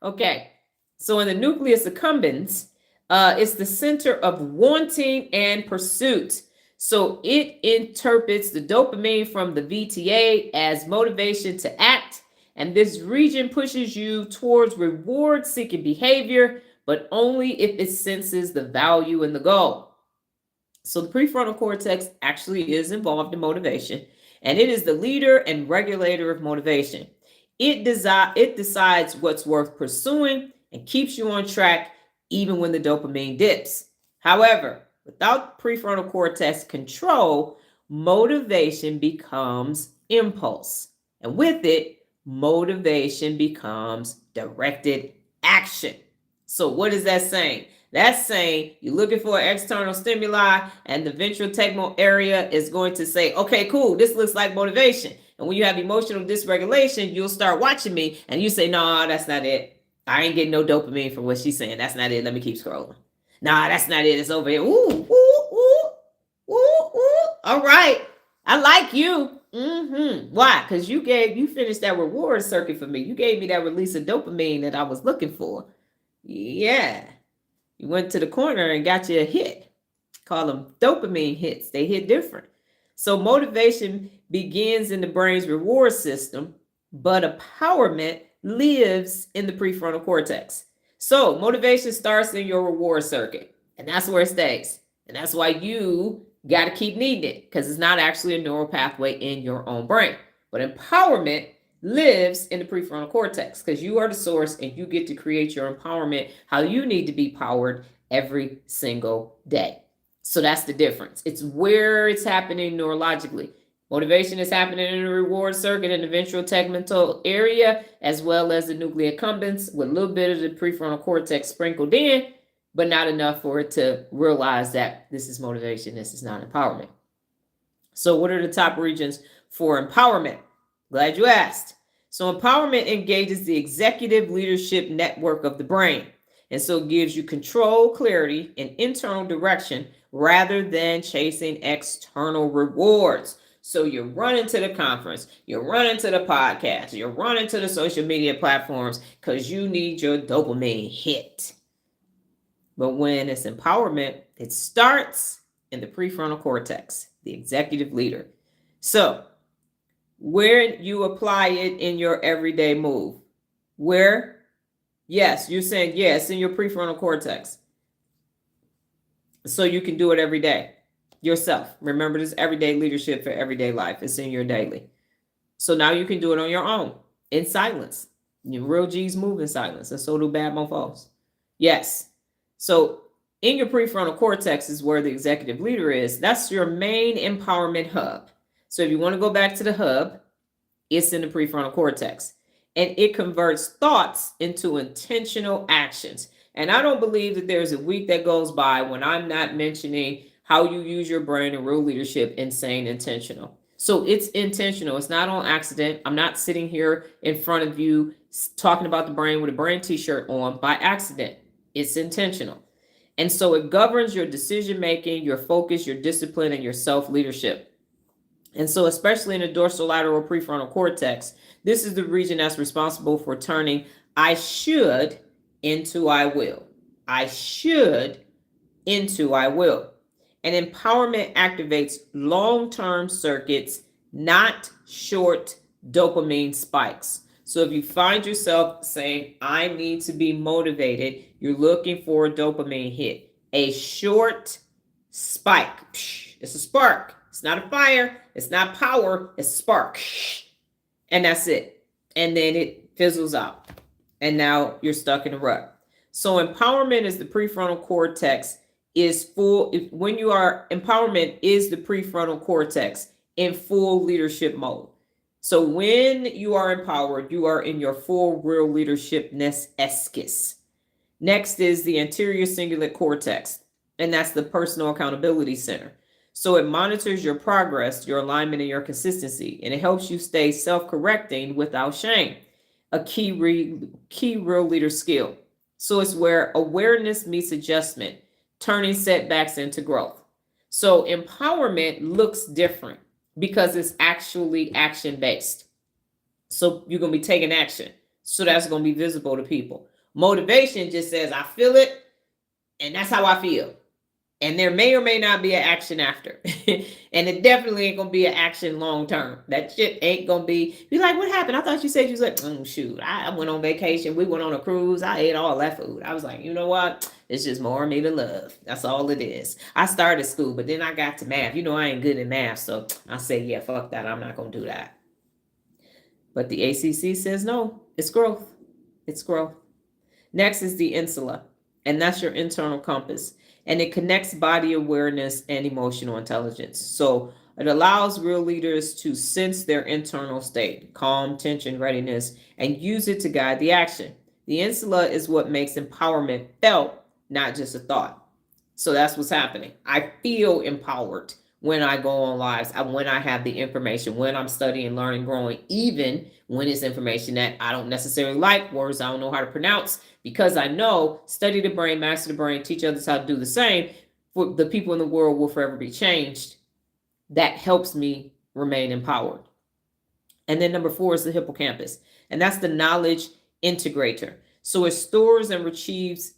Okay. So in the nucleus accumbens, it's the center of wanting and pursuit. So it interprets the dopamine from the VTA as motivation to act. And this region pushes you towards reward-seeking behavior, but only if it senses the value in the goal. So the prefrontal cortex actually is involved in motivation, and it is the leader and regulator of motivation. It decides what's worth pursuing and keeps you on track even when the dopamine dips. However, without prefrontal cortex control, motivation becomes impulse. And with it, motivation becomes directed action. So what is that saying? That's saying you're looking for an external stimuli, and the ventral tegmental area is going to say, okay, cool, this looks like motivation. And when you have emotional dysregulation, you'll start watching me and you say, no, that's not it. I ain't getting no dopamine from what she's saying. That's not it. Let me keep scrolling. Nah, that's not it. It's over here. Ooh, ooh, ooh, ooh, ooh. All right. I like you. Why? Because you finished that reward circuit for me. You gave me that release of dopamine that I was looking for. Yeah. You went to the corner and got you a hit. Call them dopamine hits. They hit different. So motivation begins in the brain's reward system, but empowerment lives in the prefrontal cortex. So motivation starts in your reward circuit, and that's where it stays. And that's why you got to keep needing it, because it's not actually a neural pathway in your own brain. But empowerment lives in the prefrontal cortex, because you are the source and you get to create your empowerment how you need to be powered every single day. So that's the difference. It's where it's happening neurologically. Motivation is happening in the reward circuit in the ventral tegmental area, as well as the nucleus accumbens, with a little bit of the prefrontal cortex sprinkled in, but not enough for it to realize that this is motivation, this is not empowerment. So what are the top regions for empowerment? Glad you asked. So empowerment engages the executive leadership network of the brain. And so it gives you control, clarity, and internal direction rather than chasing external rewards. So you're running to the conference, you're running to the podcast, you're running to the social media platforms because you need your dopamine hit. But when it's empowerment, it starts in the prefrontal cortex, the executive leader. So where you apply it in your everyday move, where, yes, you're saying yes, in your prefrontal cortex. So you can do it every day yourself. Remember, this everyday leadership for everyday life. It's in your daily. So now you can do it on your own in silence. Your real G's move in silence, and so do bad mofos. Yes. So in your prefrontal cortex is where the executive leader is. That's your main empowerment hub. So if you want to go back to the hub, it's in the prefrontal cortex. And it converts thoughts into intentional actions. And I don't believe that there's a week that goes by when I'm not mentioning how you use your brain in real leadership and saying intentional. So it's intentional. It's not on accident. I'm not sitting here in front of you talking about the brain with a brain t-shirt on by accident. It's intentional. And so it governs your decision making, your focus, your discipline, and your self-leadership. And so especially in the dorsolateral prefrontal cortex, this is the region that's responsible for turning I should into I will. I should into I will. And empowerment activates long-term circuits, not short dopamine spikes. So if you find yourself saying, I need to be motivated, you're looking for a dopamine hit. A short spike. It's a spark. It's not a fire. It's not power. It's a spark. And that's it. And then it fizzles out. And now you're stuck in a rut. So empowerment is the prefrontal cortex is full. When you are empowerment is the prefrontal cortex in full leadership mode. So when you are empowered, you are in your full real leadershipness esquisse. Next is the anterior cingulate cortex, and that's the personal accountability center. So it monitors your progress, your alignment, and your consistency, and it helps you stay self-correcting without shame. A key real leader skill. So it's where awareness meets adjustment, turning setbacks into growth. So empowerment looks different because it's actually action-based. So you're going to be taking action. So that's going to be visible to people. Motivation just says, I feel it, and that's how I feel. And there may or may not be an action after. And it definitely ain't going to be an action long term. That shit ain't going to be like, what happened? I thought you said you was like, shoot, I went on vacation. We went on a cruise. I ate all that food. I was like, you know what? It's just more of me to love. That's all it is. I started school, but then I got to math. You know, I ain't good in math. So I say, yeah, fuck that. I'm not going to do that. But the ACC says, no, it's growth. It's growth. Next is the insula. And that's your internal compass. And it connects body awareness and emotional intelligence. So it allows real leaders to sense their internal state, calm, tension, readiness, and use it to guide the action. The insula is what makes empowerment felt, not just a thought. So that's what's happening. I feel empowered when I go on lives, when I have the information, when I'm studying, learning, growing, even when it's information that I don't necessarily like, words I don't know how to pronounce, because I know study the brain, master the brain, teach others how to do the same, for the people in the world will forever be changed. That helps me remain empowered. And then number 4 is the hippocampus, and that's the knowledge integrator. So it stores and retrieves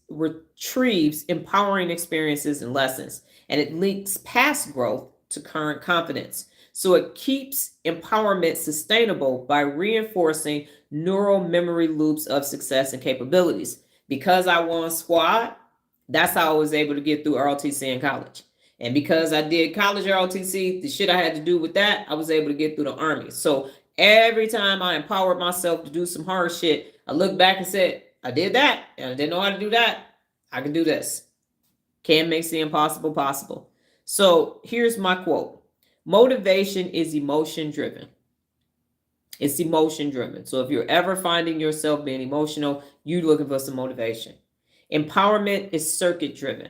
empowering experiences and lessons, and it links past growth to current confidence. So it keeps empowerment sustainable by reinforcing neural memory loops of success and capabilities. Because I won squad, that's how I was able to get through ROTC in college. And because I did college ROTC, the shit I had to do with that, I was able to get through the Army. So every time I empowered myself to do some hard shit, I looked back and said, I did that, and I didn't know how to do that. I can do this. Can makes the impossible possible. So here's my quote. Motivation is emotion driven. It's emotion driven. So if you're ever finding yourself being emotional, you're looking for some motivation. Empowerment is circuit driven.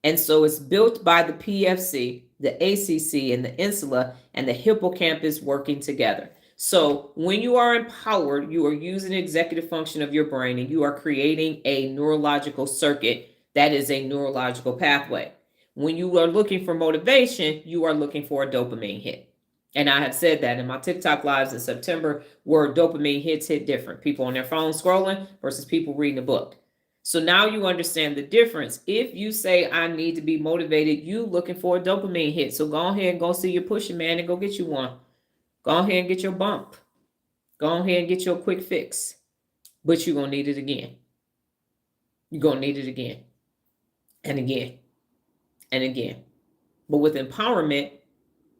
And so it's built by the PFC, the ACC, and the insula, and the hippocampus working together. So when you are empowered, you are using the executive function of your brain, and you are creating a neurological circuit that is a neurological pathway. When you are looking for motivation, you are looking for a dopamine hit. And I have said that in my TikTok lives in September, where dopamine hit different. People on their phone scrolling versus people reading a book. So now you understand the difference. If you say, I need to be motivated, you looking for a dopamine hit. So go ahead and go see your pushing man and go get you one. Go ahead and get your bump. Go ahead and get your quick fix. But you're going to need it again. You're going to need it again. And again. And again. But with empowerment,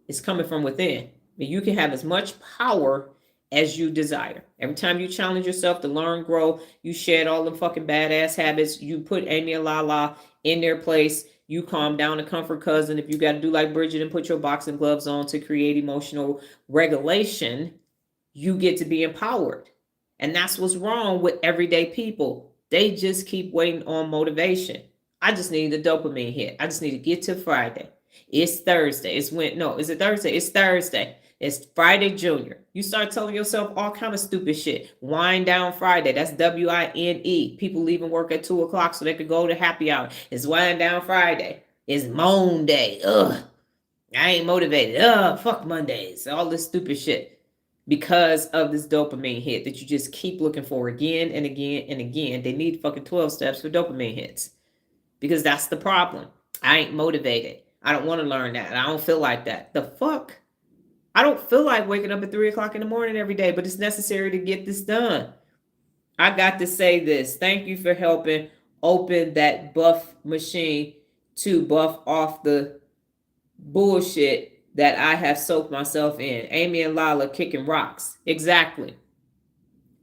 it's coming from within. You can have as much power as you desire. Every time you challenge yourself to learn, grow, you shed all the fucking badass habits. You put Amy and Lala in their place. You calm down and comfort cousin. If you got to do like Bridget and put your boxing gloves on to create emotional regulation, you get to be empowered. And that's what's wrong with everyday people. They just keep waiting on motivation. I just need a dopamine hit. I just need to get to Friday. It's Thursday. Is it Thursday? It's Thursday. It's Friday Junior. You start telling yourself all kind of stupid shit. Wind down Friday. That's WINE. People leaving work at 2:00 so they could go to happy hour. It's wind down Friday. It's moan day. Ugh. I ain't motivated. Ugh. Fuck Mondays. All this stupid shit. Because of this dopamine hit that you just keep looking for again and again and again. They need fucking 12 steps for dopamine hits. Because that's the problem. I ain't motivated. I don't want to learn that. I don't feel like that. The fuck? I don't feel like waking up at 3:00 in the morning every day, but it's necessary to get this done. I got to say this. Thank you for helping open that buff machine to buff off the bullshit that I have soaked myself in. Amy and Lala kicking rocks. Exactly.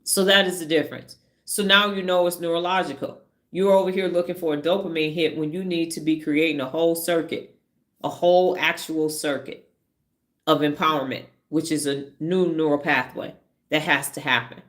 So that is the difference. So now you know it's neurological. You're over here looking for a dopamine hit when you need to be creating a whole circuit, a whole actual circuit of empowerment, which is a new neural pathway that has to happen.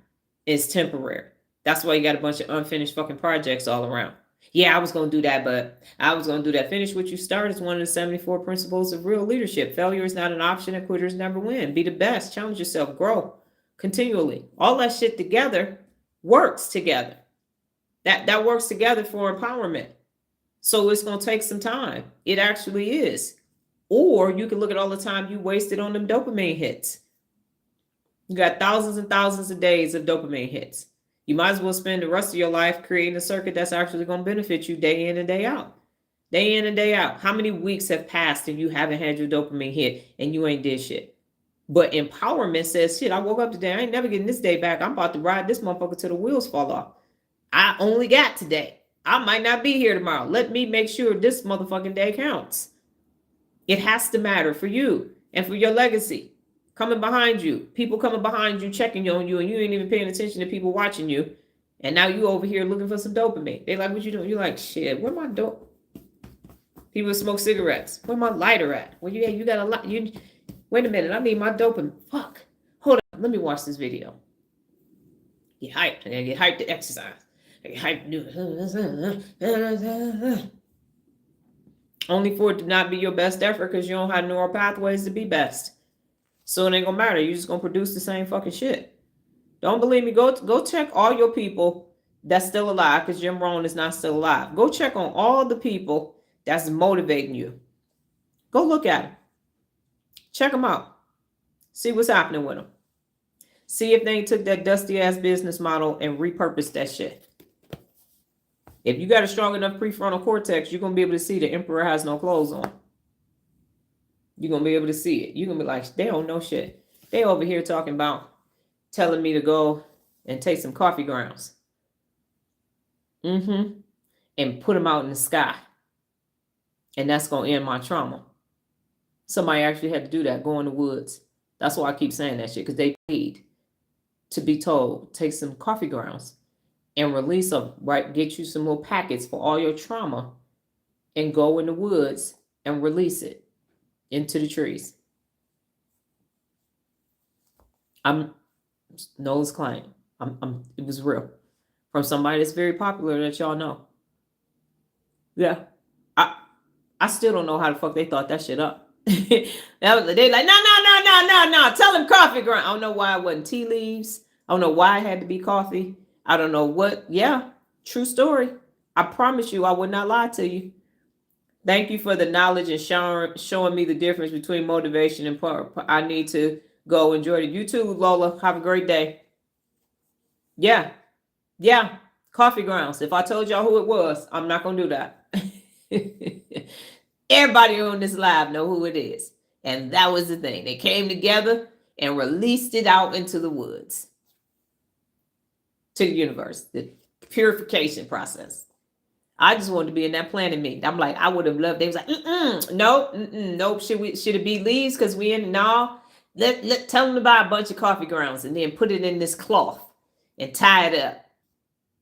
It's temporary. That's why you got a bunch of unfinished fucking projects all around. Yeah, I was going to do that, but I was going to do that. Finish what you start is one of the 74 principles of real leadership. Failure is not an option and quitters never win. Be the best. Challenge yourself. Grow continually. All that shit together works together. That works together for empowerment. So it's going to take some time. It actually is. Or you can look at all the time you wasted on them dopamine hits. You got thousands and thousands of days of dopamine hits. You might as well spend the rest of your life creating a circuit that's actually going to benefit you day in and day out. Day in and day out. How many weeks have passed and you haven't had your dopamine hit and you ain't did shit? But empowerment says, shit, I woke up today. I ain't never getting this day back. I'm about to ride this motherfucker till the wheels fall off. I only got today. I might not be here tomorrow. Let me make sure this motherfucking day counts. It has to matter for you and for your legacy. Coming behind you, people coming behind you, checking on you, and you ain't even paying attention to people watching you. And now you over here looking for some dopamine. They like, what you doing? You're like, shit, where my dope? People smoke cigarettes. Where my lighter at? Well, you got a lot. Wait a minute, I need my dopamine. Fuck. Hold on, let me watch this video. Get hyped. I gotta get hyped to exercise. I get hyped to do it. Only for it to not be your best effort because you don't have neural pathways to be best. So it ain't gonna matter. You're just gonna produce the same fucking shit. Don't believe me? Go check all your people that's still alive, because Jim Rohn is not still alive. Go check on all the people that's motivating you. Go look at them. Check them out. See what's happening with them. See if they took that dusty ass business model and repurposed that shit. If you got a strong enough prefrontal cortex, you're gonna be able to see the emperor has no clothes on. You're going to be able to see it. You're going to be like, they don't know shit. They over here talking about telling me to go and take some coffee grounds. And put them out in the sky. And that's going to end my trauma. Somebody actually had to do that, go in the woods. That's why I keep saying that shit, because they paid to be told, take some coffee grounds and release them, right? Get you some little packets for all your trauma and go in the woods and release it into the trees. I'm Noah's client. It was real. From somebody that's very popular that y'all know. Yeah. I still don't know how the fuck they thought that shit up. They like, no. Tell them coffee ground. I don't know why it wasn't tea leaves. I don't know why it had to be coffee. I don't know what. Yeah. True story. I promise you, I would not lie to you. Thank you for the knowledge and showing me the difference between motivation and I need to go enjoy it. You too, Lola. Have a great day. Yeah. Yeah. Coffee grounds. If I told y'all who it was, I'm not going to do that. Everybody on this live know who it is. And that was the thing. They came together and released it out into the woods, to the universe, the purification process. I just wanted to be in that planning meeting. I'm like, I would have loved. They was like, nope. Should it be leaves? Because we in no. Tell them to buy a bunch of coffee grounds and then put it in this cloth and tie it up.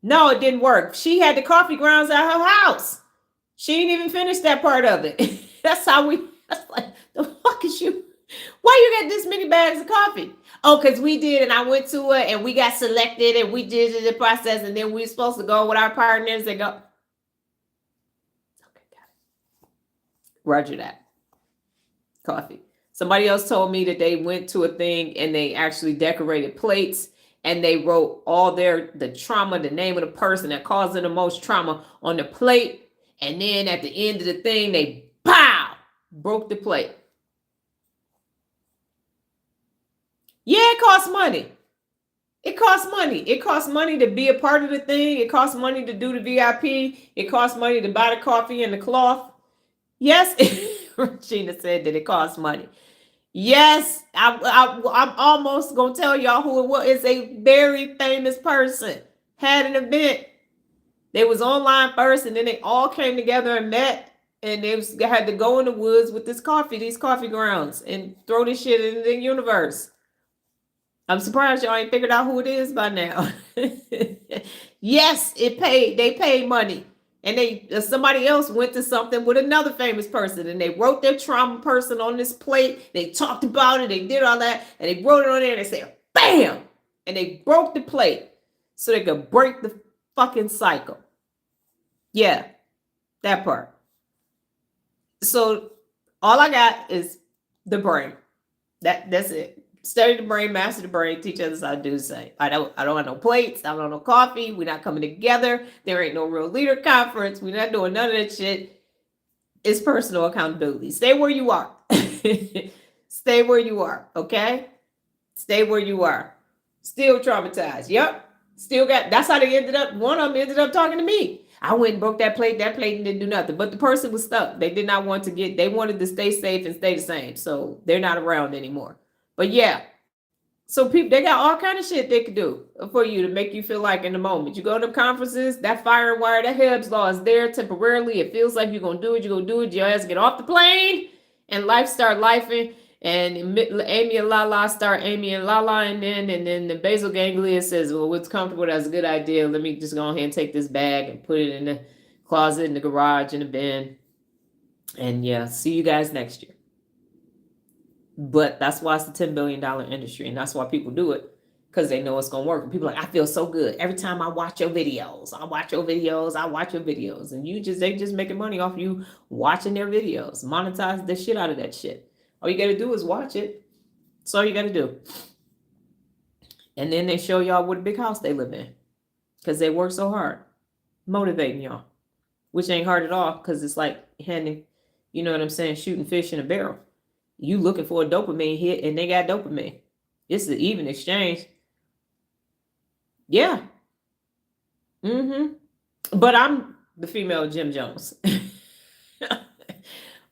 No, it didn't work. She had the coffee grounds at her house. She didn't even finish that part of it. That's like, the fuck is you? Why you got this many bags of coffee? Oh, because we did, and I went to it, and we got selected, and we did the process, and then we were supposed to go with our partners and go. Okay, got it. Roger that. Coffee. Somebody else told me that they went to a thing, and they actually decorated plates, and they wrote all the trauma, the name of the person that caused them the most trauma on the plate, and then at the end of the thing, they broke the plate. Yeah, it costs money. It costs money. It costs money to be a part of the thing. It costs money to do the VIP. It costs money to buy the coffee and the cloth. Yes, Regina said that it costs money. Yes, I'm almost going to tell y'all who it was. It's a very famous person. Had an event. They was online first, and then they all came together and met. And they had to go in the woods with these coffee grounds, and throw this shit in the universe. I'm surprised y'all ain't figured out who it is by now. Yes, they paid money. And somebody else went to something with another famous person, and they wrote their trauma person on this plate. They talked about it. They did all that, and they wrote it on there, and they said, bam! And they broke the plate so they could break the fucking cycle. Yeah, that part. So all I got is the brain. That's it. Study the brain, master the brain, teach others how to do the same. I don't have no plates. I don't have no coffee. We're not coming together. There ain't no real leader conference. We're not doing none of that shit. It's personal accountability. Stay where you are. Stay where you are. Okay? Stay where you are. Still traumatized. Yep. Still got, that's how they ended up. One of them ended up talking to me. I went and broke that plate. That plate didn't do nothing. But the person was stuck. They did not want to they wanted to stay safe and stay the same. So they're not around anymore. But yeah. So people, they got all kind of shit they could do for you to make you feel like in the moment. You go to conferences, that fire and wire, that Hebb's law is there temporarily. It feels like you're going to do it. You're going to do it. Your ass get off the plane and life start lifing. And Amy and Lala start Amy and Lala, and then the basal ganglia says, well, what's comfortable, that's a good idea. Let me just go ahead and take this bag and put it in the closet, in the garage, in the bin. And yeah, see you guys next year. But that's why it's the $10 billion industry. And that's why people do it, because they know it's going to work. And people are like, I feel so good. Every time I watch your videos, I watch your videos. And they just making money off you watching their videos. Monetize the shit out of that shit. All you got to do is watch it. That's all you got to do. And then they show y'all what a big house they live in, because they work so hard motivating y'all, which ain't hard at all, because it's like handing, you know what I'm saying, shooting fish in a barrel. You looking for a dopamine hit, and they got dopamine. It's an even exchange. Yeah. But I'm the female Jim Jones.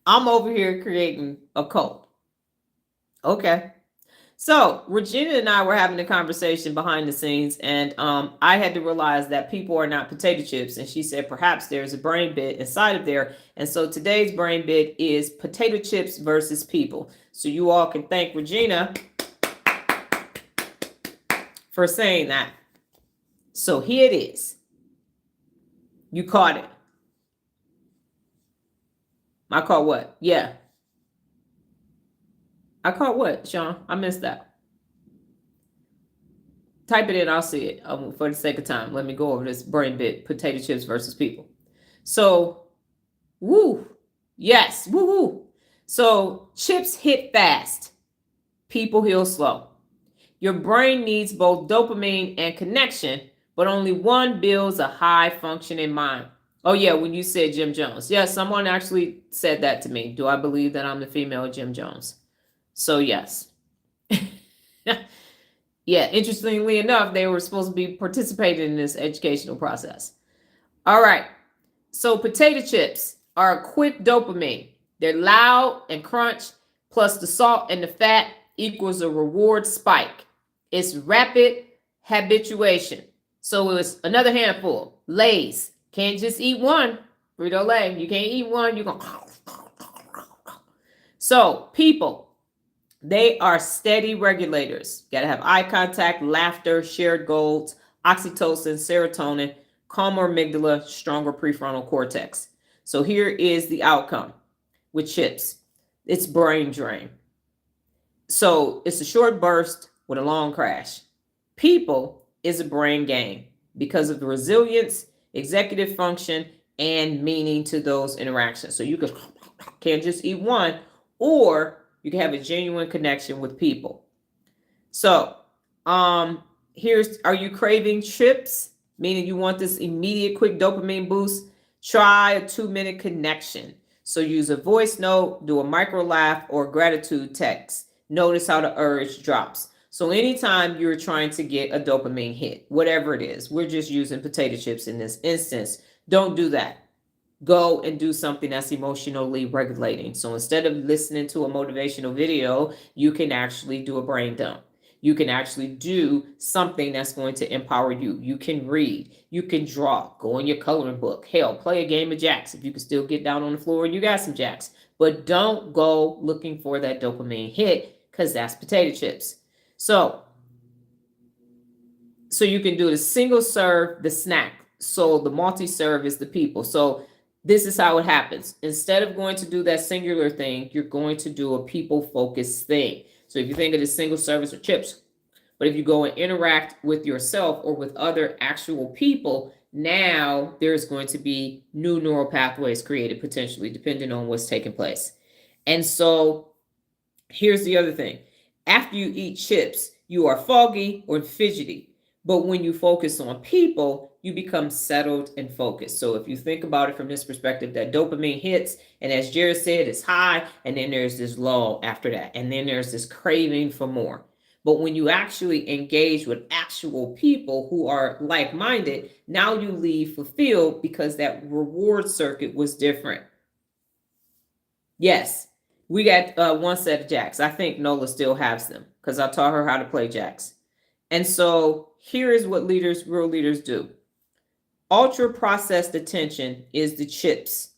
I'm over here creating a cult. Okay. So Regina and I were having a conversation behind the scenes, and I had to realize that people are not potato chips. And she said, perhaps there's a brain bit inside of there. And so today's brain bit is potato chips versus people. So you all can thank Regina for saying that. So here it is. You caught it. I caught what? Yeah. I caught what, Sean? I missed that. Type it in. I'll see it. For the sake of time, let me go over this brain bit, potato chips versus people. So, woo. Yes. Woo. So chips hit fast. People heal slow. Your brain needs both dopamine and connection, but only one builds a high functioning mind. Oh, yeah, when you said Jim Jones. Yeah, someone actually said that to me. Do I believe that I'm the female Jim Jones? So, yes. Yeah, interestingly enough, they were supposed to be participating in this educational process. All right. So, potato chips are a quick dopamine. They're loud and crunch, plus the salt and the fat equals a reward spike. It's rapid habituation. So, it's another handful. Lay's. Can't just eat one. Frito Lay. You can't eat one. You're going to. So, people, they are steady regulators. Got to have eye contact, laughter, shared goals, oxytocin, serotonin, calmer amygdala, stronger prefrontal cortex. So here is the outcome with chips. It's brain drain. So it's a short burst with a long crash. People is a brain game because of the resilience, executive function, and meaning to those interactions. So you can't just eat one, or you can have a genuine connection with people. So, are you craving chips? Meaning you want this immediate quick dopamine boost? Try a 2-minute connection. So use a voice note, do a micro laugh, or gratitude text. Notice how the urge drops. So anytime you're trying to get a dopamine hit, whatever it is, we're just using potato chips in this instance. Don't do that. Go and do something that's emotionally regulating. So instead of listening to a motivational video, you can actually do a brain dump. You can actually do something that's going to empower you. You can read. You can draw. Go in your coloring book. Hell, play a game of jacks if you can still get down on the floor and you got some jacks. But don't go looking for that dopamine hit, because that's potato chips. So you can do the single serve, the snack. So the multi-serve is the people. So this is how it happens. Instead of going to do that singular thing, you're going to do a people-focused thing. So if you think of the single service or chips, but if you go and interact with yourself or with other actual people, now there's going to be new neural pathways created potentially, depending on what's taking place. And so here's the other thing. After you eat chips, you are foggy or fidgety. But when you focus on people, you become settled and focused. So if you think about it from this perspective, that dopamine hits, and as Jared said, it's high, and then there's this lull after that, and then there's this craving for more. But when you actually engage with actual people who are like-minded, now you leave fulfilled because that reward circuit was different. Yes, we got one set of jacks. I think Nola still has them because I taught her how to play jacks. And so here is what real leaders do. Ultra processed attention is the chips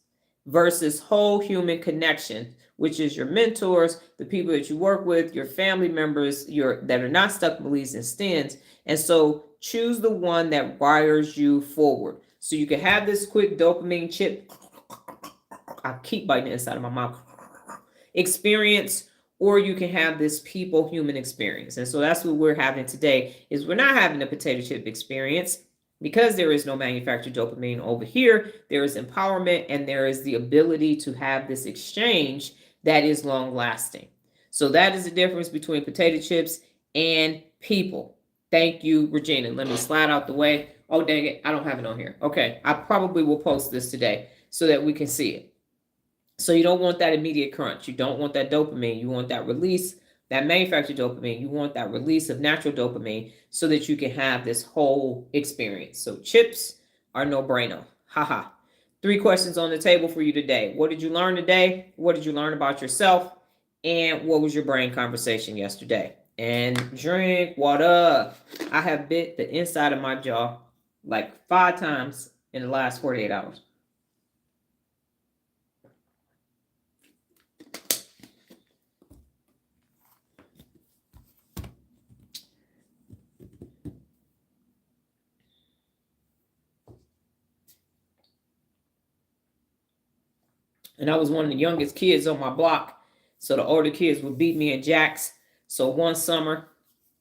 versus whole human connection, which is your mentors, the people that you work with, your family members, that are not stuck in beliefs and stins. And so choose the one that wires you forward. So you can have this quick dopamine chip. I keep biting the inside of my mouth. Experience, or you can have this people human experience. And so that's what we're having today, is we're not having a potato chip experience because there is no manufactured dopamine over here. There is empowerment, and there is the ability to have this exchange that is long lasting. So that is the difference between potato chips and people. Thank you, Regina. Let me slide out the way. Oh, dang it. I don't have it on here. Okay. I probably will post this today so that we can see it. So you don't want that immediate crunch. You don't want that dopamine. You want that release, that manufactured dopamine. You want that release of natural dopamine so that you can have this whole experience. So chips are no-brainer. Haha. 3 questions on the table for you today. What did you learn today? What did you learn about yourself? And what was your brain conversation yesterday? And drink water. I have bit the inside of my jaw like 5 times in the last 48 hours. And I was one of the youngest kids on my block. So the older kids would beat me in jacks. So one summer,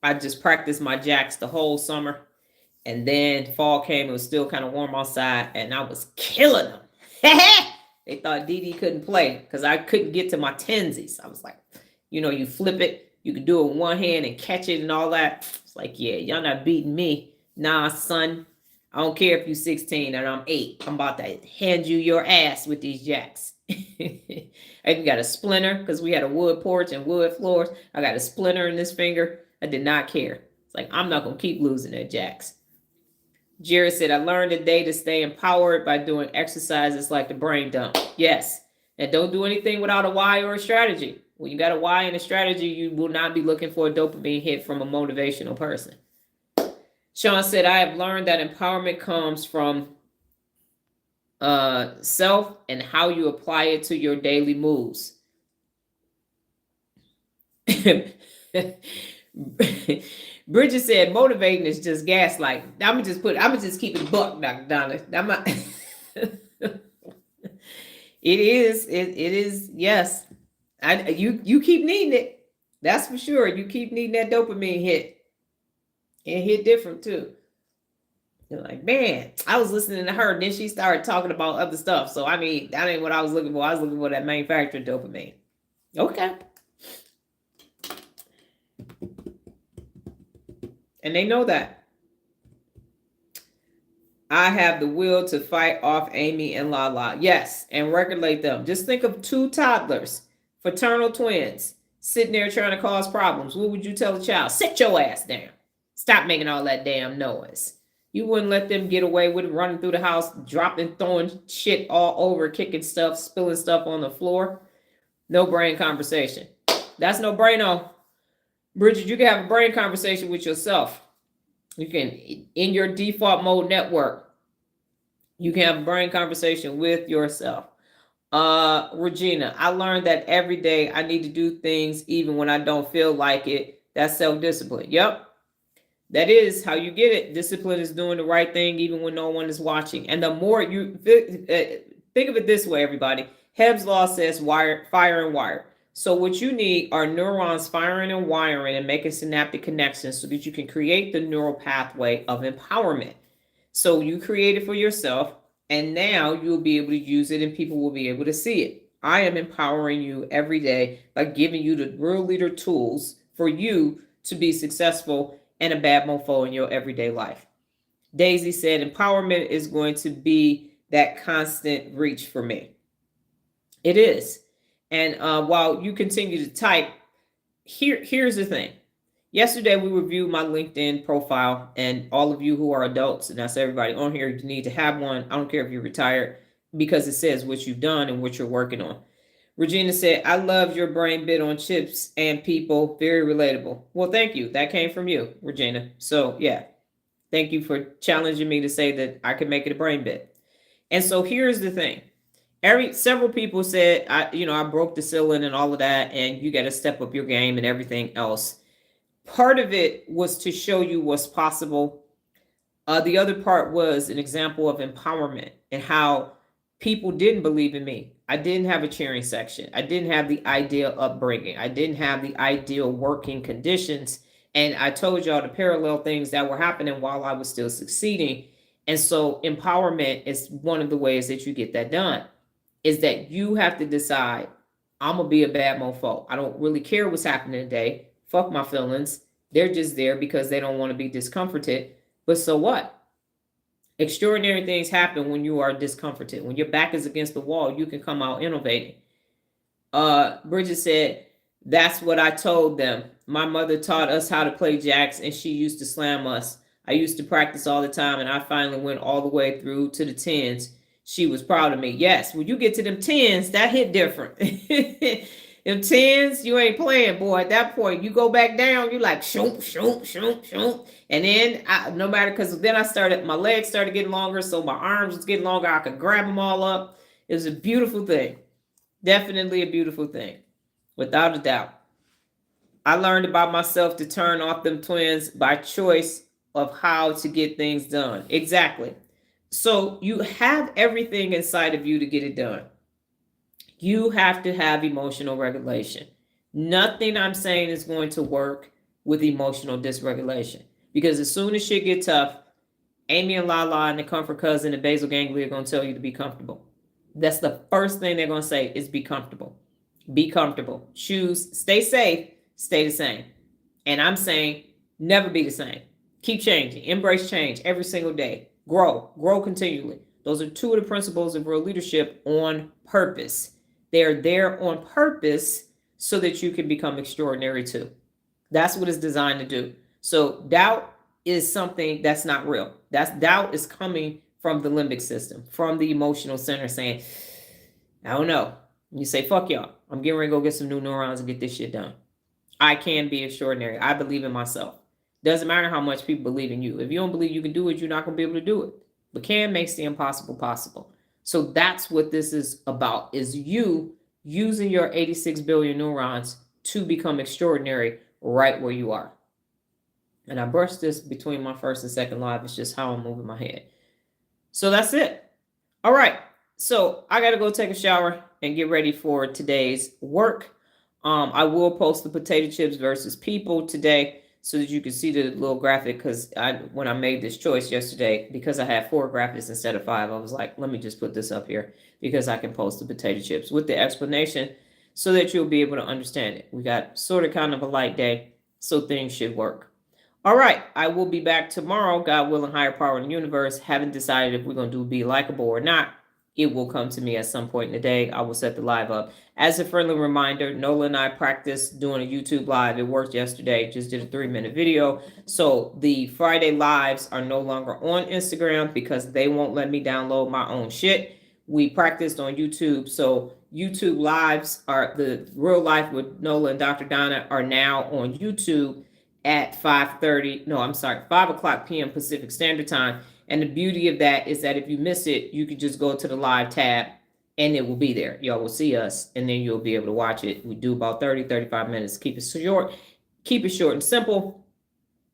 I just practiced my jacks the whole summer. And then fall came, it was still kind of warm outside, and I was killing them. They thought Dee Dee couldn't play because I couldn't get to my tensies. I was like, you flip it, you can do it with one hand and catch it and all that. It's like, yeah, y'all not beating me. Nah, son, I don't care if you're 16 and I'm 8. I'm about to hand you your ass with these jacks. I even got a splinter because we had a wood porch and wood floors. I got a splinter in this finger. I did not care. It's like, I'm not going to keep losing their jacks. Jared said, I learned today to stay empowered by doing exercises like the brain dump. Yes. And don't do anything without a why or a strategy. When you got a why and a strategy, you will not be looking for a dopamine hit from a motivational person. Sean said, I have learned that empowerment comes from self and how you apply it to your daily moves. Bridget said, motivating is just gaslighting. I'm gonna just keep it buck, Dr. Donna. It is, yes. You keep needing it. That's for sure. You keep needing that dopamine hit. It hit different too. You're like, man, I was listening to her, and then she started talking about other stuff. So I mean, that ain't what I was looking for. I was looking for that manufactured dopamine. Okay. And they know that. I have the will to fight off Amy and Lala. Yes, and regulate them. Just think of 2 toddlers, fraternal twins, sitting there trying to cause problems. What would you tell a child? Sit your ass down. Stop making all that damn noise. You wouldn't let them get away with running through the house, dropping, throwing shit all over, kicking stuff, spilling stuff on the floor. No brain conversation. That's no brain-o. Bridget, you can have a brain conversation with yourself. You can, in your default mode network, you can have a brain conversation with yourself. Regina, I learned that every day I need to do things even when I don't feel like it. That's self-discipline. Yep. That is how you get it. Discipline is doing the right thing even when no one is watching. And the more you think of it this way, everybody. Hebb's law says fire and wire. So what you need are neurons firing and wiring and making synaptic connections so that you can create the neural pathway of empowerment. So you create it for yourself, and now you'll be able to use it and people will be able to see it. I am empowering you every day by giving you the real leader tools for you to be successful and a bad mofo in your everyday life. Daisy said, empowerment is going to be that constant reach for me. It is. And while you continue to type, here's the thing. Yesterday, we reviewed my LinkedIn profile, and all of you who are adults, and that's everybody on here, you need to have one. I don't care if you're retired, because it says what you've done and what you're working on. Regina said, I love your brain bit on chips and people. Very relatable. Well, thank you. That came from you, Regina. So, yeah. Thank you for challenging me to say that I could make it a brain bit. And so here's the thing. Several people said, I broke the ceiling and all of that, and you got to step up your game and everything else. Part of it was to show you what's possible. The other part was an example of empowerment and how people didn't believe in me. I didn't have a cheering section. I didn't have the ideal upbringing. I didn't have the ideal working conditions. And I told y'all the parallel things that were happening while I was still succeeding. And so empowerment is one of the ways that you get that done, is that you have to decide, I'm going to be a bad mofo. I don't really care what's happening today. Fuck my feelings. They're just there because they don't want to be discomforted. But so what? Extraordinary things happen when you are discomforted. When your back is against the wall, you can come out innovating. Bridget said, that's what I told them. My mother taught us how to play jacks, and she used to slam us. I used to practice all the time, and I finally went all the way through to the 10s. She was proud of me. Yes, when you get to them 10s, that hit different. Them 10s, you ain't playing, boy. At that point, you go back down, you like, shoop, shoop, shoop, shoop. And then, no matter, because then my legs started getting longer, so my arms was getting longer. I could grab them all up. It was a beautiful thing. Definitely a beautiful thing, without a doubt. I learned about myself to turn off them twins by choice of how to get things done. Exactly. So you have everything inside of you to get it done. You have to have emotional regulation. Nothing I'm saying is going to work with emotional dysregulation, because as soon as shit get tough, Amy and Lala and the comfort cousin and basal ganglia are going to tell you to be comfortable. That's the first thing they're going to say is be comfortable. Be comfortable. Choose, stay safe, stay the same. And I'm saying never be the same. Keep changing. Embrace change every single day. Grow continually. Those are two of the principles of real leadership on purpose. They are there on purpose so that you can become extraordinary too. That's what it's designed to do. So doubt is something that's not real. That's doubt is coming from the limbic system, from the emotional center saying, I don't know. You say, fuck y'all. I'm getting ready to go get some new neurons and get this shit done. I can be extraordinary. I believe in myself. Doesn't matter how much people believe in you. If you don't believe you can do it, you're not going to be able to do it. But can makes the impossible possible. So that's what this is about, is you using your 86 billion neurons to become extraordinary right where you are. And I brushed this between my first and second live. It's just how I'm moving my head. So that's it. All right. So I got to go take a shower and get ready for today's work. I will post the potato chips versus people today so that you can see the little graphic, because when I made this choice yesterday, because I had 4 graphics instead of 5, I was like, let me just put this up here because I can post the potato chips with the explanation so that you'll be able to understand it. We got sort of kind of a light day, so things should work. All right, I will be back tomorrow, God willing, higher power in the universe. Haven't decided if we're going to do Be Likeable or not. It will come to me at some point in the day. I will set the live up. As a friendly reminder, Nola and I practiced doing a YouTube live. It worked yesterday. Just did a 3-minute video. So the Friday lives are no longer on Instagram because they won't let me download my own shit. We practiced on YouTube. So YouTube lives are the real life with Nola and Dr. Donna are now on YouTube at 5 o'clock p.m. Pacific Standard Time. And the beauty of that is that if you miss it, you can just go to the live tab and it will be there. Y'all will see us and then you'll be able to watch it. We do about 35 minutes. Keep it short and simple.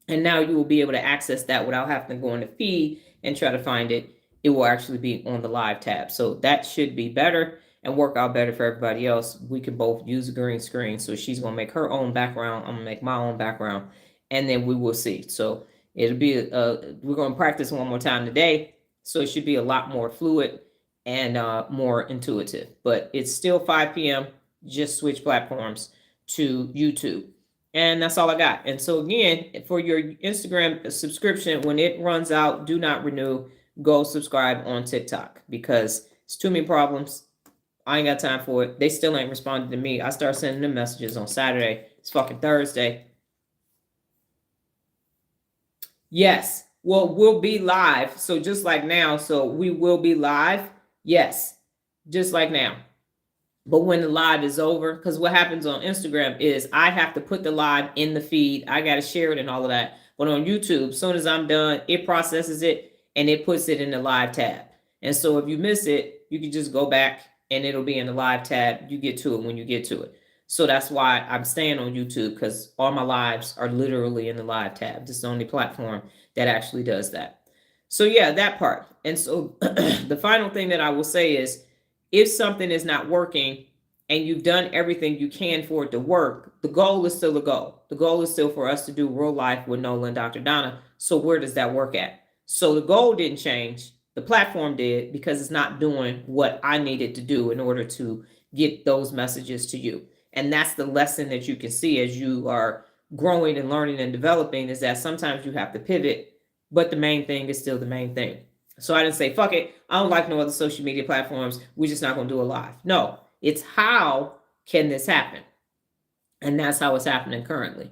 And now you will be able to access that without having to go in the feed and try to find it. It will actually be on the live tab. So that should be better and work out better for everybody else. We can both use a green screen. So she's going to make her own background. I'm going to make my own background. And then we will see. So it'll be, we're going to practice one more time today. So it should be a lot more fluid and more intuitive. But it's still 5 p.m. Just switch platforms to YouTube. And that's all I got. And so again, for your Instagram subscription, when it runs out, do not renew. Go subscribe on TikTok because it's too many problems. I ain't got time for it. They still ain't responding to me. I start sending them messages on Saturday. It's fucking Thursday. Yes. Well, we'll be live. So just like now. So we will be live. Yes. Just like now. But when the live is over, because what happens on Instagram is I have to put the live in the feed. I got to share it and all of that. But on YouTube, as soon as I'm done, it processes it and it puts it in the live tab. And so if you miss it, you can just go back and it'll be in the live tab. You get to it when you get to it. So that's why I'm staying on YouTube, because all my lives are literally in the live tab. This is the only platform that actually does that. So yeah, that part. And so the final thing that I will say is, if something is not working and you've done everything you can for it to work, the goal is still a goal. The goal is still for us to do real life with Nola and Dr. Donna. So where does that work at? So the goal didn't change. The platform did, because it's not doing what I needed to do in order to get those messages to you. And that's the lesson that you can see as you are growing and learning and developing, is that sometimes you have to pivot, but the main thing is still the main thing. So I didn't say, fuck it, I don't like no other social media platforms, we're just not going to do a live. No, it's how can this happen? And that's how it's happening currently.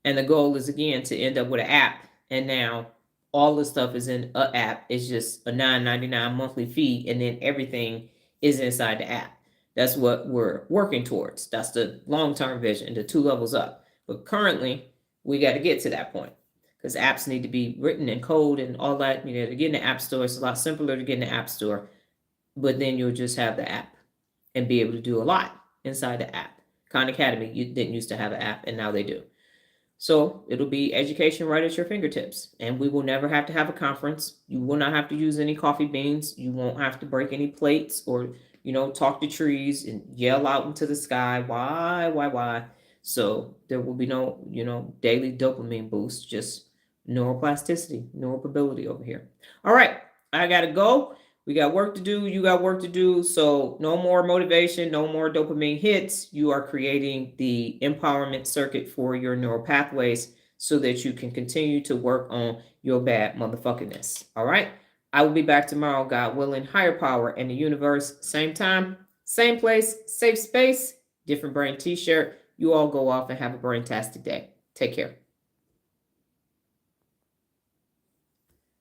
And the goal is, again, to end up with an app. And now all the stuff is in an app. It's just a $9.99 monthly fee, and then everything is inside the app. That's what we're working towards. That's the long-term vision, the 2 levels up. But currently, we got to get to that point, because apps need to be written in code and all that. You know, to get in the app store, it's a lot simpler to get in the app store. But then you'll just have the app and be able to do a lot inside the app. Khan Academy, you didn't used to have an app, and now they do. So it'll be education right at your fingertips. And we will never have to have a conference. You will not have to use any coffee beans. You won't have to break any plates or, talk to trees and yell out into the sky. Why? So there will be no, daily dopamine boost, just neuroplasticity, neuromobility over here. All right, I got to go. We got work to do. You got work to do. So no more motivation, no more dopamine hits. You are creating the empowerment circuit for your neural pathways so that you can continue to work on your bad motherfuckingness. All right. I will be back tomorrow, God willing, higher power and the universe, same time, same place, safe space, different brain t-shirt. You all go off and have a brain-tastic day. Take care.